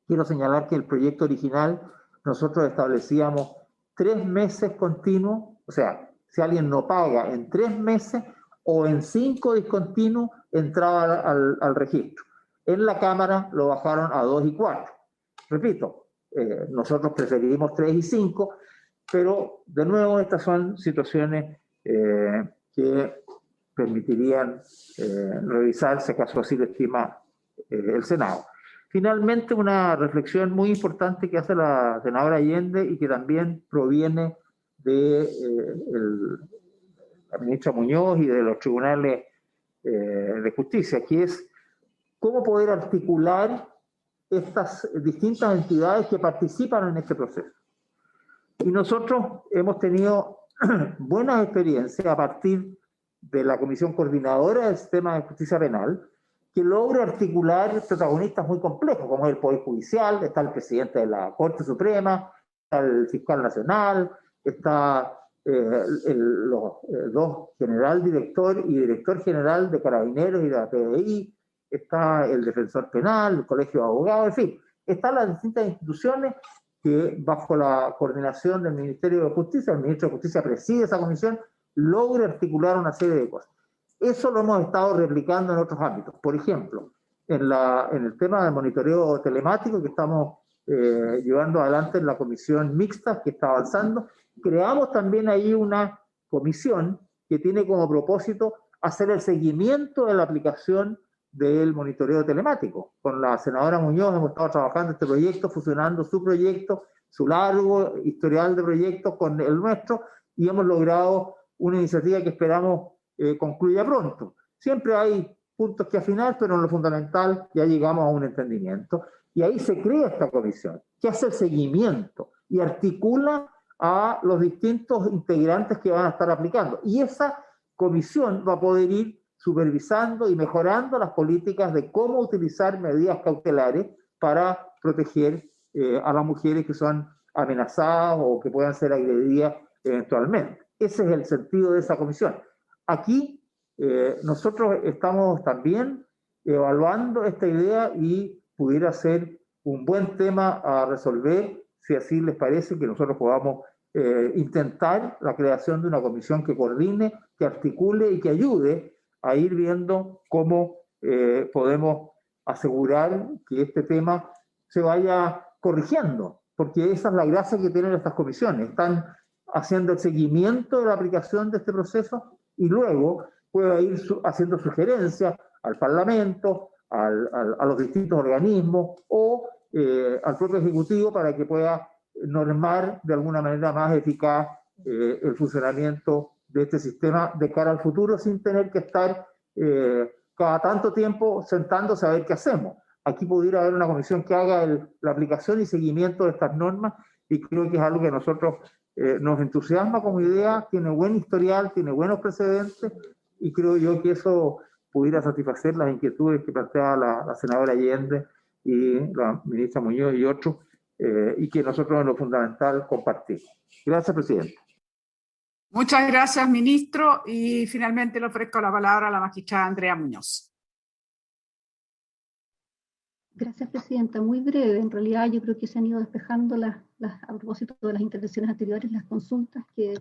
Speaker 4: Quiero señalar que el proyecto original nosotros establecíamos 3 meses continuos, o sea, si alguien no paga en 3 meses o en 5 discontinuos, entraba al registro. En la Cámara lo bajaron a 2 y 4. Repito, nosotros preferimos 3 y 5, pero de nuevo estas son situaciones que permitirían revisar, si acaso así lo estima el Senado. Finalmente, una reflexión muy importante que hace la senadora Allende y que también proviene de la ministra Muñoz y de los tribunales de Justicia, que es cómo poder articular estas distintas entidades que participan en este proceso. Y nosotros hemos tenido buenas experiencias a partir de la Comisión Coordinadora del Sistema de Justicia Penal, que logra articular protagonistas muy complejos, como es el Poder Judicial, está el presidente de la Corte Suprema, está el fiscal nacional, está los dos general director y director general de Carabineros y de la PDI, está el defensor penal, el colegio de abogados, en fin, están las distintas instituciones que bajo la coordinación del Ministerio de Justicia, el ministro de Justicia preside esa comisión, logra articular una serie de cosas. Eso lo hemos estado replicando en otros ámbitos. Por ejemplo, en el tema del monitoreo telemático que estamos llevando adelante en la comisión mixta que está avanzando, creamos también ahí una comisión que tiene como propósito hacer el seguimiento de la aplicación del monitoreo telemático. Con la senadora Muñoz hemos estado trabajando este proyecto, fusionando su proyecto, su largo historial de proyectos con el nuestro, y hemos logrado una iniciativa que esperamos concluya pronto. Siempre hay puntos que afinar, pero en lo fundamental ya llegamos a un entendimiento. Y ahí se crea esta comisión, que hace el seguimiento y articula a los distintos integrantes que van a estar aplicando. Y esa comisión va a poder ir supervisando y mejorando las políticas de cómo utilizar medidas cautelares para proteger a las mujeres que son amenazadas o que puedan ser agredidas eventualmente. Ese es el sentido de esa comisión. Aquí nosotros estamos también evaluando esta idea y pudiera ser un buen tema a resolver, si así les parece, que nosotros podamos intentar la creación de una comisión que coordine, que articule y que ayude a ir viendo cómo podemos asegurar que este tema se vaya corrigiendo, porque esa es la gracia que tienen estas comisiones. Están haciendo el seguimiento de la aplicación de este proceso y luego puede ir haciendo sugerencias al Parlamento, a los distintos organismos o al propio Ejecutivo para que pueda normar de alguna manera más eficaz el funcionamiento de este sistema de cara al futuro sin tener que estar cada tanto tiempo sentándose a ver qué hacemos. Aquí pudiera haber una comisión que haga la aplicación y seguimiento de estas normas y creo que es algo que a nosotros nos entusiasma como idea, tiene buen historial, tiene buenos precedentes y creo yo que eso pudiera satisfacer las inquietudes que plantea la senadora Allende y la ministra Muñoz y otros, y que nosotros en lo fundamental compartimos. Gracias, presidente.
Speaker 1: Muchas gracias, ministro, y finalmente le ofrezco la palabra a la magistrada Andrea Muñoz.
Speaker 5: Gracias, presidenta. Muy breve. En realidad yo creo que se han ido despejando a propósito de las intervenciones anteriores, las consultas que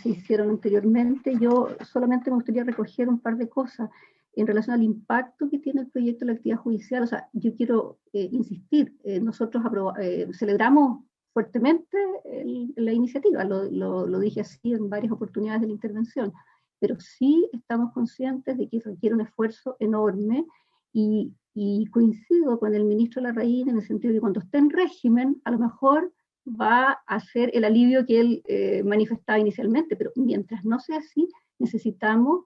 Speaker 5: se hicieron anteriormente. Yo solamente me gustaría recoger un par de cosas en relación al impacto que tiene el proyecto de la actividad judicial. O sea, yo quiero insistir, nosotros celebramos fuertemente la iniciativa, lo dije así en varias oportunidades de la intervención, pero sí estamos conscientes de que requiere un esfuerzo enorme y coincido con el ministro Larraín en el sentido de que cuando esté en régimen, a lo mejor va a ser el alivio que él manifestaba inicialmente, pero mientras no sea así, necesitamos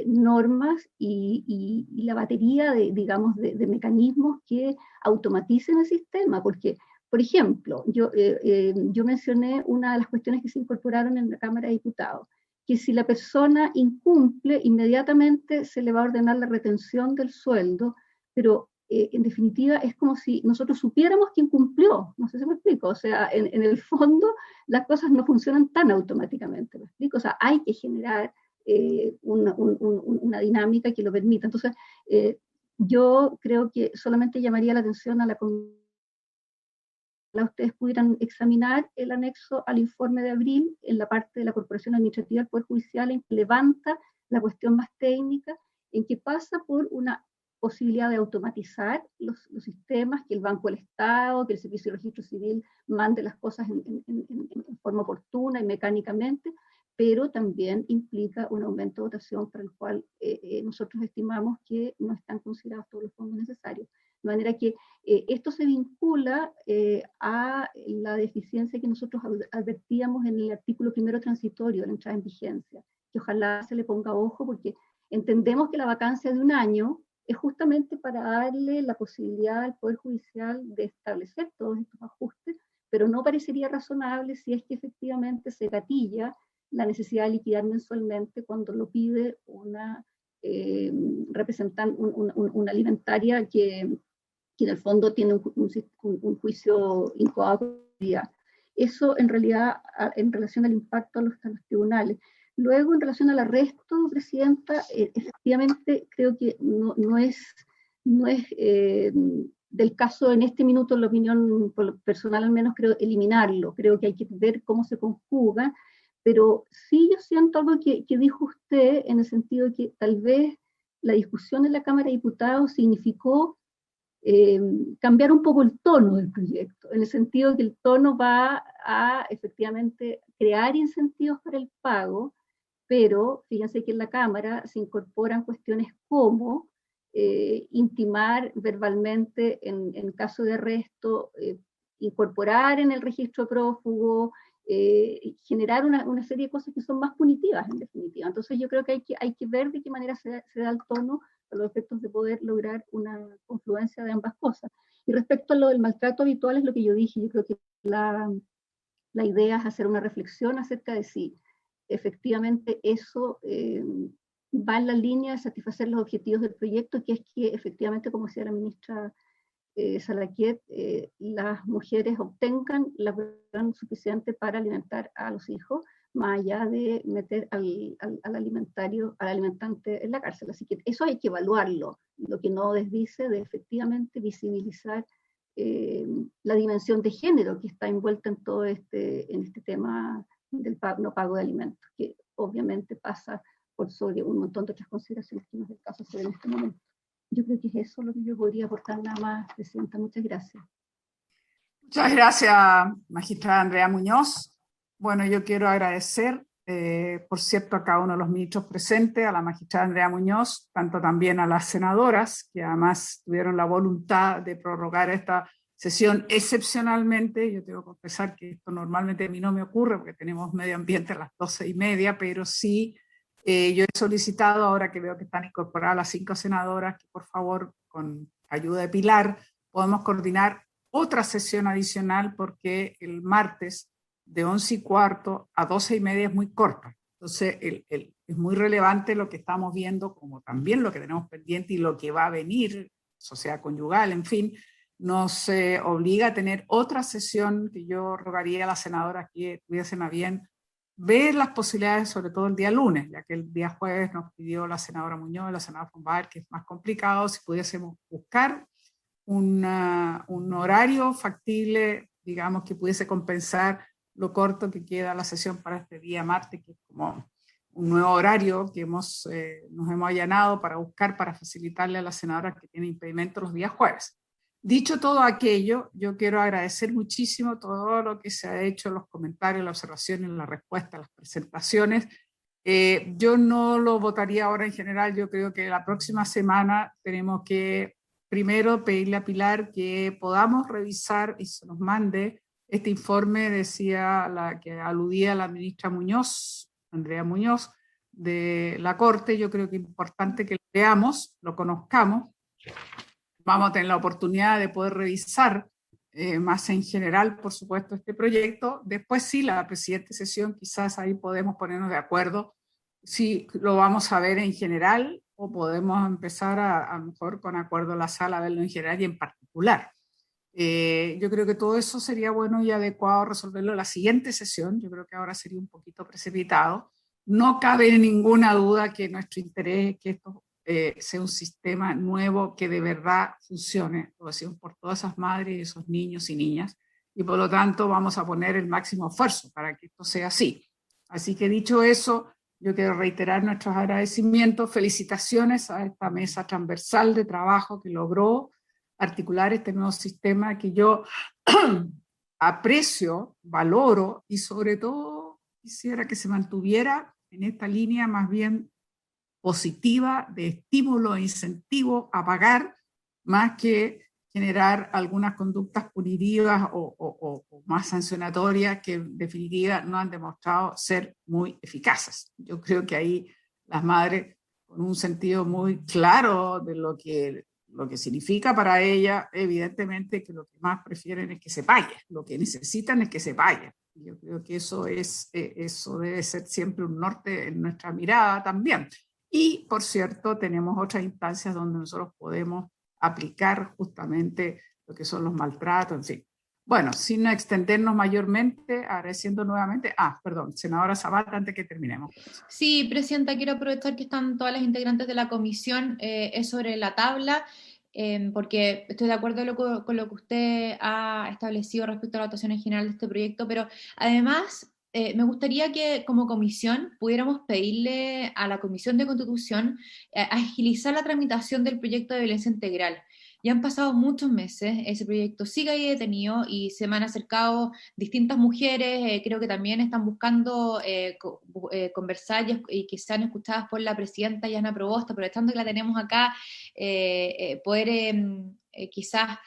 Speaker 5: normas y la batería de mecanismos que automaticen el sistema, porque, por ejemplo, yo mencioné una de las cuestiones que se incorporaron en la Cámara de Diputados, que si la persona incumple, inmediatamente se le va a ordenar la retención del sueldo, pero en definitiva es como si nosotros supiéramos quién cumplió, no sé si me explico, o sea, en el fondo las cosas no funcionan tan automáticamente, ¿me explico? O sea, hay que generar una dinámica que lo permita. Entonces, yo creo que solamente llamaría la atención a la comisión, ustedes pudieran examinar el anexo al informe de abril en la parte de la Corporación Administrativa del Poder Judicial, en que levanta la cuestión más técnica, en que pasa por una posibilidad de automatizar los sistemas, que el Banco del Estado, que el Servicio de Registro Civil mande las cosas en forma oportuna y mecánicamente, pero también implica un aumento de dotación para el cual nosotros estimamos que no están considerados todos los fondos necesarios. De manera que esto se vincula a la deficiencia que nosotros advertíamos en el artículo primero transitorio de la entrada en vigencia, que ojalá se le ponga ojo porque Entendemos que la vacancia de un año es justamente para darle la posibilidad al Poder Judicial de establecer todos estos ajustes, pero no parecería razonable si es que efectivamente se gatilla la necesidad de liquidar mensualmente cuando lo pide una representante, una alimentaria que en el fondo tiene un juicio incoado. Eso en realidad en relación al impacto a los tribunales. Luego, en relación al arresto, Presidenta, efectivamente creo que no es del caso en este minuto, en la opinión personal al menos, creo eliminarlo. Creo que hay que ver cómo se conjuga, pero sí yo siento algo que dijo usted en el sentido de que tal vez la discusión en la Cámara de Diputados significó cambiar un poco el tono del proyecto, en el sentido de que el tono va a efectivamente crear incentivos para el pago, pero fíjense que en la Cámara se incorporan cuestiones como intimar verbalmente en caso de arresto, incorporar en el registro prófugo, generar una serie de cosas que son más punitivas en definitiva. Entonces yo creo que hay que ver de qué manera se da el tono a los efectos de poder lograr una confluencia de ambas cosas. Y respecto a lo del maltrato habitual es lo que yo dije, yo creo que la idea es hacer una reflexión acerca de si efectivamente eso va en la línea de satisfacer los objetivos del proyecto, que es que efectivamente, como decía la ministra Salaquiet, las mujeres obtengan la provisión suficiente para alimentar a los hijos, más allá de meter al alimentante en la cárcel. Así que eso hay que evaluarlo, lo que no desdice de efectivamente visibilizar la dimensión de género que está envuelta en todo este tema del no pago de alimentos, que obviamente pasa por sobre un montón de otras consideraciones que no es el caso hacer en este momento. Yo creo que es eso lo que yo podría aportar nada más, Presidenta. Muchas gracias.
Speaker 1: Muchas gracias, magistrada Andrea Muñoz. Bueno, yo quiero agradecer, por cierto, a cada uno de los ministros presentes, a la magistrada Andrea Muñoz, tanto también a las senadoras, que además tuvieron la voluntad de prorrogar esta sesión excepcionalmente. Yo tengo que confesar que esto normalmente a mí no me ocurre, porque tenemos medio ambiente a las 12:30, pero sí, yo he solicitado, ahora que veo que están incorporadas las 5 senadoras, que por favor, con ayuda de Pilar, podemos coordinar otra sesión adicional, porque el martes de 11:15 a 12:30 es muy corta. Entonces es muy relevante lo que estamos viendo, como también lo que tenemos pendiente y lo que va a venir, sociedad conyugal, en fin, nos obliga a tener otra sesión que yo rogaría a las senadoras que tuviesen a bien ver las posibilidades, sobre todo el día lunes, ya que el día jueves nos pidió la senadora Muñoz y la senadora Fonbaer, que es más complicado, si pudiésemos buscar un horario factible, digamos, que pudiese compensar lo corto que queda la sesión para este día martes, que es como un nuevo horario que nos hemos allanado para buscar, para facilitarle a las senadoras que tienen impedimento los días jueves. Dicho todo aquello, yo quiero agradecer muchísimo todo lo que se ha hecho, los comentarios, las observaciones, las respuestas, las presentaciones. Yo no lo votaría ahora en general. Yo creo que la próxima semana tenemos que primero pedirle a Pilar que podamos revisar y se nos mande este informe, decía la que aludía la ministra Muñoz, Andrea Muñoz, de la Corte. Yo creo que es importante que lo veamos, lo conozcamos. Vamos a tener la oportunidad de poder revisar más en general, por supuesto, este proyecto. Después sí, la siguiente sesión, quizás ahí podemos ponernos de acuerdo si lo vamos a ver en general o podemos empezar a lo mejor con acuerdo a la sala a verlo en general y en particular. Yo creo que todo eso sería bueno y adecuado resolverlo en la siguiente sesión. Yo creo que ahora sería un poquito precipitado. No cabe ninguna duda que nuestro interés es que esto sea un sistema nuevo que de verdad funcione, lo decimos por todas esas madres y esos niños y niñas, y por lo tanto vamos a poner el máximo esfuerzo para que esto sea así. Así que dicho eso, yo quiero reiterar nuestros agradecimientos, felicitaciones a esta mesa transversal de trabajo que logró articular este nuevo sistema que yo aprecio, valoro y sobre todo quisiera que se mantuviera en esta línea más bien positiva de estímulo e incentivo a pagar, más que generar algunas conductas punitivas o más sancionatorias que en definitiva no han demostrado ser muy eficaces. Yo creo que ahí las madres con un sentido muy claro de lo que significa para ella, evidentemente que lo que más prefieren es que se vaya, lo que necesitan es que se vaya. Yo creo que eso debe ser siempre un norte en nuestra mirada también. Y, por cierto, tenemos otras instancias donde nosotros podemos aplicar justamente lo que son los maltratos, en fin. Bueno, sin extendernos mayormente, agradeciendo nuevamente. Perdón, senadora Zapata, antes que terminemos.
Speaker 8: Sí, presidenta, quiero aprovechar que están todas las integrantes de la comisión, es sobre la tabla, porque estoy de acuerdo con lo que usted ha establecido respecto a la votación en general de este proyecto, pero además me gustaría que como comisión pudiéramos pedirle a la Comisión de Constitución agilizar la tramitación del proyecto de violencia integral. Ya han pasado muchos meses, ese proyecto sigue ahí detenido y se me han acercado distintas mujeres, creo que también están buscando conversar y que sean escuchadas por la presidenta Yana Proboste, aprovechando que la tenemos acá, poder quizás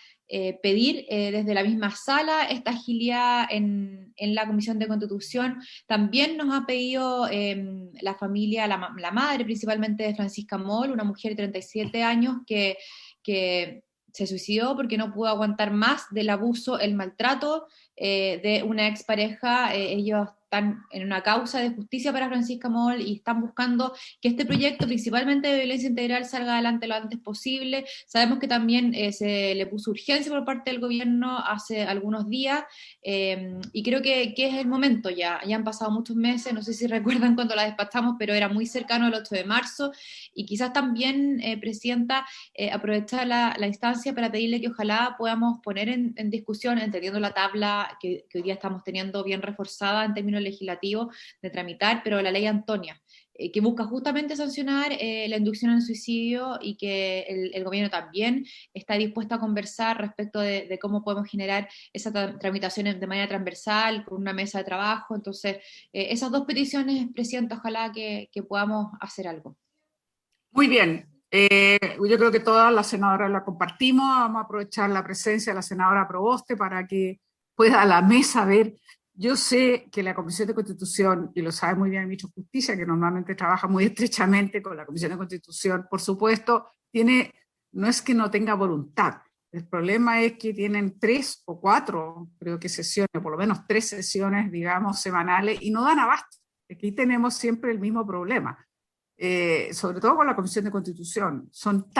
Speaker 8: pedir desde la misma sala esta agilidad en la Comisión de Constitución. También nos ha pedido la familia, la madre principalmente de Francisca Moll, una mujer de 37 años que se suicidó porque no pudo aguantar más del abuso, el maltrato de una expareja. Ellos están en una causa de justicia para Francisca Moll y están buscando que este proyecto, principalmente de violencia integral, salga adelante lo antes posible. Sabemos que también se le puso urgencia por parte del gobierno hace algunos días y creo que es el momento ya. Ya han pasado muchos meses, no sé si recuerdan cuando la despachamos, pero era muy cercano al 8 de marzo y quizás también, presidenta, aprovechar la instancia para pedirle que ojalá podamos poner en discusión, entendiendo la tabla que hoy día estamos teniendo bien reforzada en términos legislativos de tramitar, pero la ley Antonia, que busca justamente sancionar la inducción al suicidio y que el gobierno también está dispuesto a conversar respecto de cómo podemos generar esa tramitación de manera transversal, con una mesa de trabajo. Entonces, esas dos peticiones, presidenta, ojalá que podamos hacer algo.
Speaker 1: Muy bien. Yo creo que todas las senadoras la compartimos. Vamos a aprovechar la presencia de la senadora Proboste para que pueda a la mesa ver. Yo sé que la Comisión de Constitución, y lo sabe muy bien el ministro de Justicia, que normalmente trabaja muy estrechamente con la Comisión de Constitución, por supuesto, no es que no tenga voluntad. El problema es que tienen 3 o 4, creo que sesiones, por lo menos 3 sesiones, digamos, semanales, y no dan abasto. Aquí tenemos siempre el mismo problema. Sobre todo con la Comisión de Constitución, son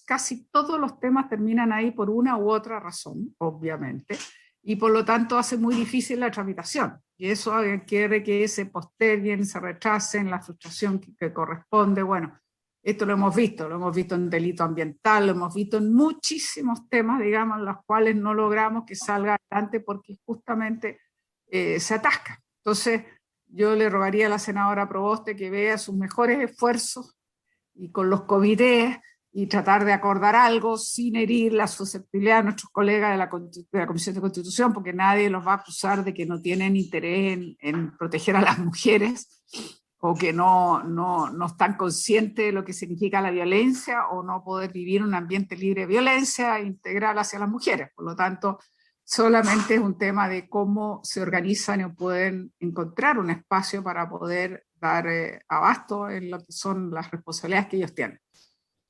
Speaker 1: casi todos los temas terminan ahí por una u otra razón, obviamente, y por lo tanto hace muy difícil la tramitación, y eso quiere que se posterguen, se retrasen, la frustración que corresponde. Bueno, esto lo hemos visto en delito ambiental, lo hemos visto en muchísimos temas, digamos, los cuales no logramos que salga adelante porque justamente se atasca. Entonces, yo le rogaría a la senadora Proboste que vea sus mejores esfuerzos y con los comités y tratar de acordar algo sin herir la susceptibilidad de nuestros colegas de la Comisión de Constitución, porque nadie los va a acusar de que no tienen interés en proteger a las mujeres o que no están conscientes de lo que significa la violencia o no poder vivir un ambiente libre de violencia integral hacia las mujeres. Por lo tanto, solamente es un tema de cómo se organizan y pueden encontrar un espacio para poder dar abasto en lo que son las responsabilidades que ellos tienen.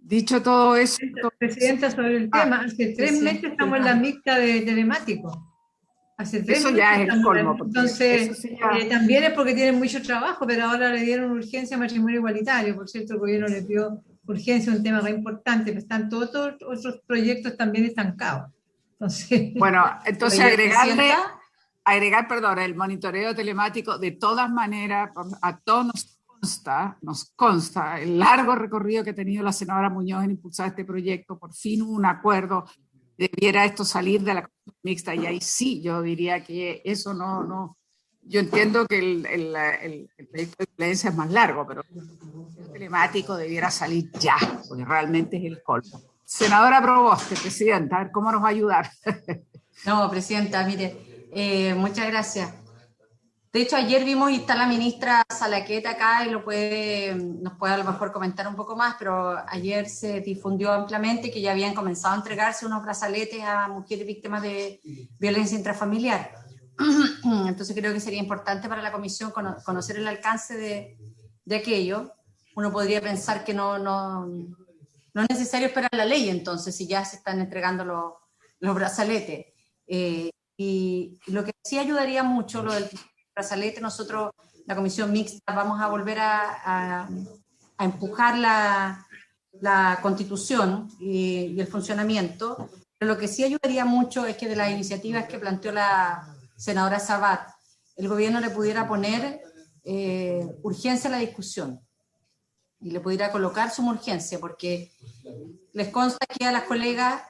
Speaker 1: Dicho todo eso...
Speaker 7: Presidenta, sobre el tema, hace 3 meses estamos en la mixta de telemático. Hace 3 meses.
Speaker 1: Eso ya es el colmo.
Speaker 7: Entonces, sí también es porque tienen mucho trabajo, pero ahora le dieron urgencia a matrimonio igualitario. Por cierto, el gobierno le dio urgencia, un tema muy importante, pero están todos otros proyectos también estancados. Entonces, bueno, entonces agregar, el monitoreo telemático, de todas maneras, a todos nos consta el largo recorrido que ha tenido la senadora Muñoz en impulsar este proyecto. Por fin hubo un acuerdo, debiera esto salir de la comisión mixta, y ahí sí, yo diría que eso no. Yo entiendo que el proyecto de violencia es más largo, pero el telemático debiera salir ya, porque realmente es el colmo. Senadora Proboste, presidenta, a ver cómo nos va a ayudar.
Speaker 9: No, presidenta, mire, muchas gracias. De hecho, ayer vimos y está la ministra Salaqueta acá y nos puede a lo mejor comentar un poco más, pero ayer se difundió ampliamente que ya habían comenzado a entregarse unos brazaletes a mujeres víctimas de violencia intrafamiliar. Entonces creo que sería importante para la comisión conocer el alcance de aquello. uno podría pensar que no es necesario esperar la ley entonces, si ya se están entregando los brazaletes. Y lo que sí ayudaría mucho, lo del brazalete, nosotros, la comisión mixta, vamos a volver a empujar la constitución y el funcionamiento, pero lo que sí ayudaría mucho es que de las iniciativas que planteó la senadora Sabat, el gobierno le pudiera poner urgencia a la discusión y le pudiera colocar suma urgencia, porque les consta que a las colegas,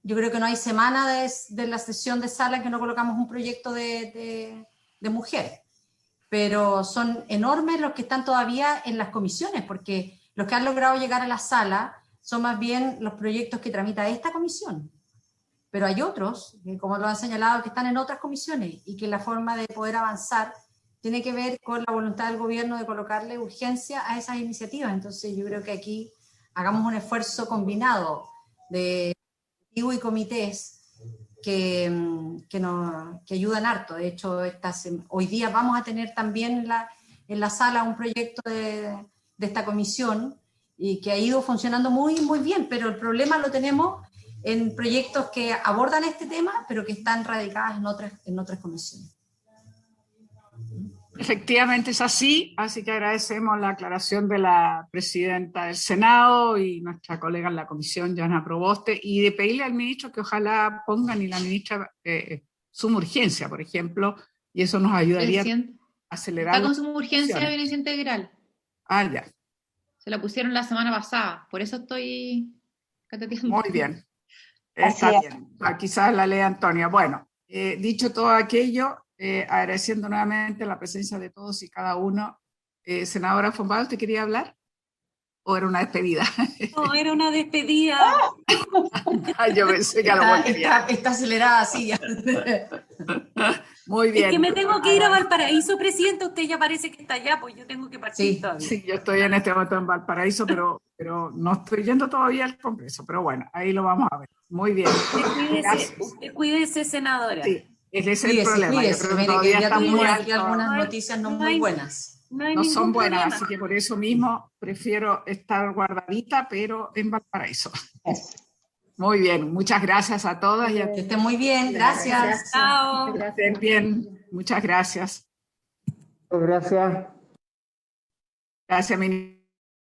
Speaker 9: yo creo que no hay semana de la sesión de sala que no colocamos un proyecto de mujer, pero son enormes los que están todavía en las comisiones, porque los que han logrado llegar a la sala son más bien los proyectos que tramita esta comisión, pero hay otros, como lo han señalado, que están en otras comisiones y que la forma de poder avanzar tiene que ver con la voluntad del gobierno de colocarle urgencia a esas iniciativas. Entonces yo creo que aquí hagamos un esfuerzo combinado de ejecutivo y comités que ayudan harto. De hecho, hoy día vamos a tener también en la sala un proyecto de esta comisión y que ha ido funcionando muy, muy bien, pero el problema lo tenemos en proyectos que abordan este tema, pero que están radicadas en otras comisiones.
Speaker 1: Efectivamente es así que agradecemos la aclaración de la presidenta del Senado y nuestra colega en la comisión, Joana Proboste, y de pedirle al ministro que ojalá pongan y la ministra suma urgencia, por ejemplo, y eso nos ayudaría a acelerar.
Speaker 8: Está con suma urgencia de bienestar integral.
Speaker 1: Ah, ya.
Speaker 8: Se la pusieron la semana pasada, por eso estoy cateteando.
Speaker 1: Muy bien. Está bien. Quizás la lea Antonia. Bueno, dicho todo aquello, agradeciendo nuevamente la presencia de todos y cada uno. Senadora Fombal, ¿usted quería hablar? ¿O era una despedida?
Speaker 6: No, era una despedida.
Speaker 1: Yo pensé que algo quería.
Speaker 9: Está acelerada así ya.
Speaker 1: Muy bien.
Speaker 6: Es que me tengo que ir a Valparaíso, presidente. Usted ya parece que está allá, pues yo tengo que partir todavía.
Speaker 1: Sí, yo estoy en este momento en Valparaíso, pero no estoy yendo todavía al Congreso. Pero bueno, ahí lo vamos a ver. Muy bien.
Speaker 6: Cuídese, senadora.
Speaker 1: Sí, ese es el problema.
Speaker 9: Cuídese,
Speaker 1: Yo creo que
Speaker 9: mire,
Speaker 1: todavía
Speaker 9: ya
Speaker 1: estamos
Speaker 9: tuvimos
Speaker 1: muy
Speaker 9: aquí algunas noticias no muy buenas.
Speaker 1: No son buenas,
Speaker 6: problema.
Speaker 1: así que por eso mismo prefiero estar guardadita, pero en Valparaíso. Muy bien, muchas gracias a todas. Y a
Speaker 9: que estén muy bien, gracias.
Speaker 6: Chao.
Speaker 1: que estén bien, muchas gracias.
Speaker 4: Gracias.
Speaker 1: Gracias, ministro.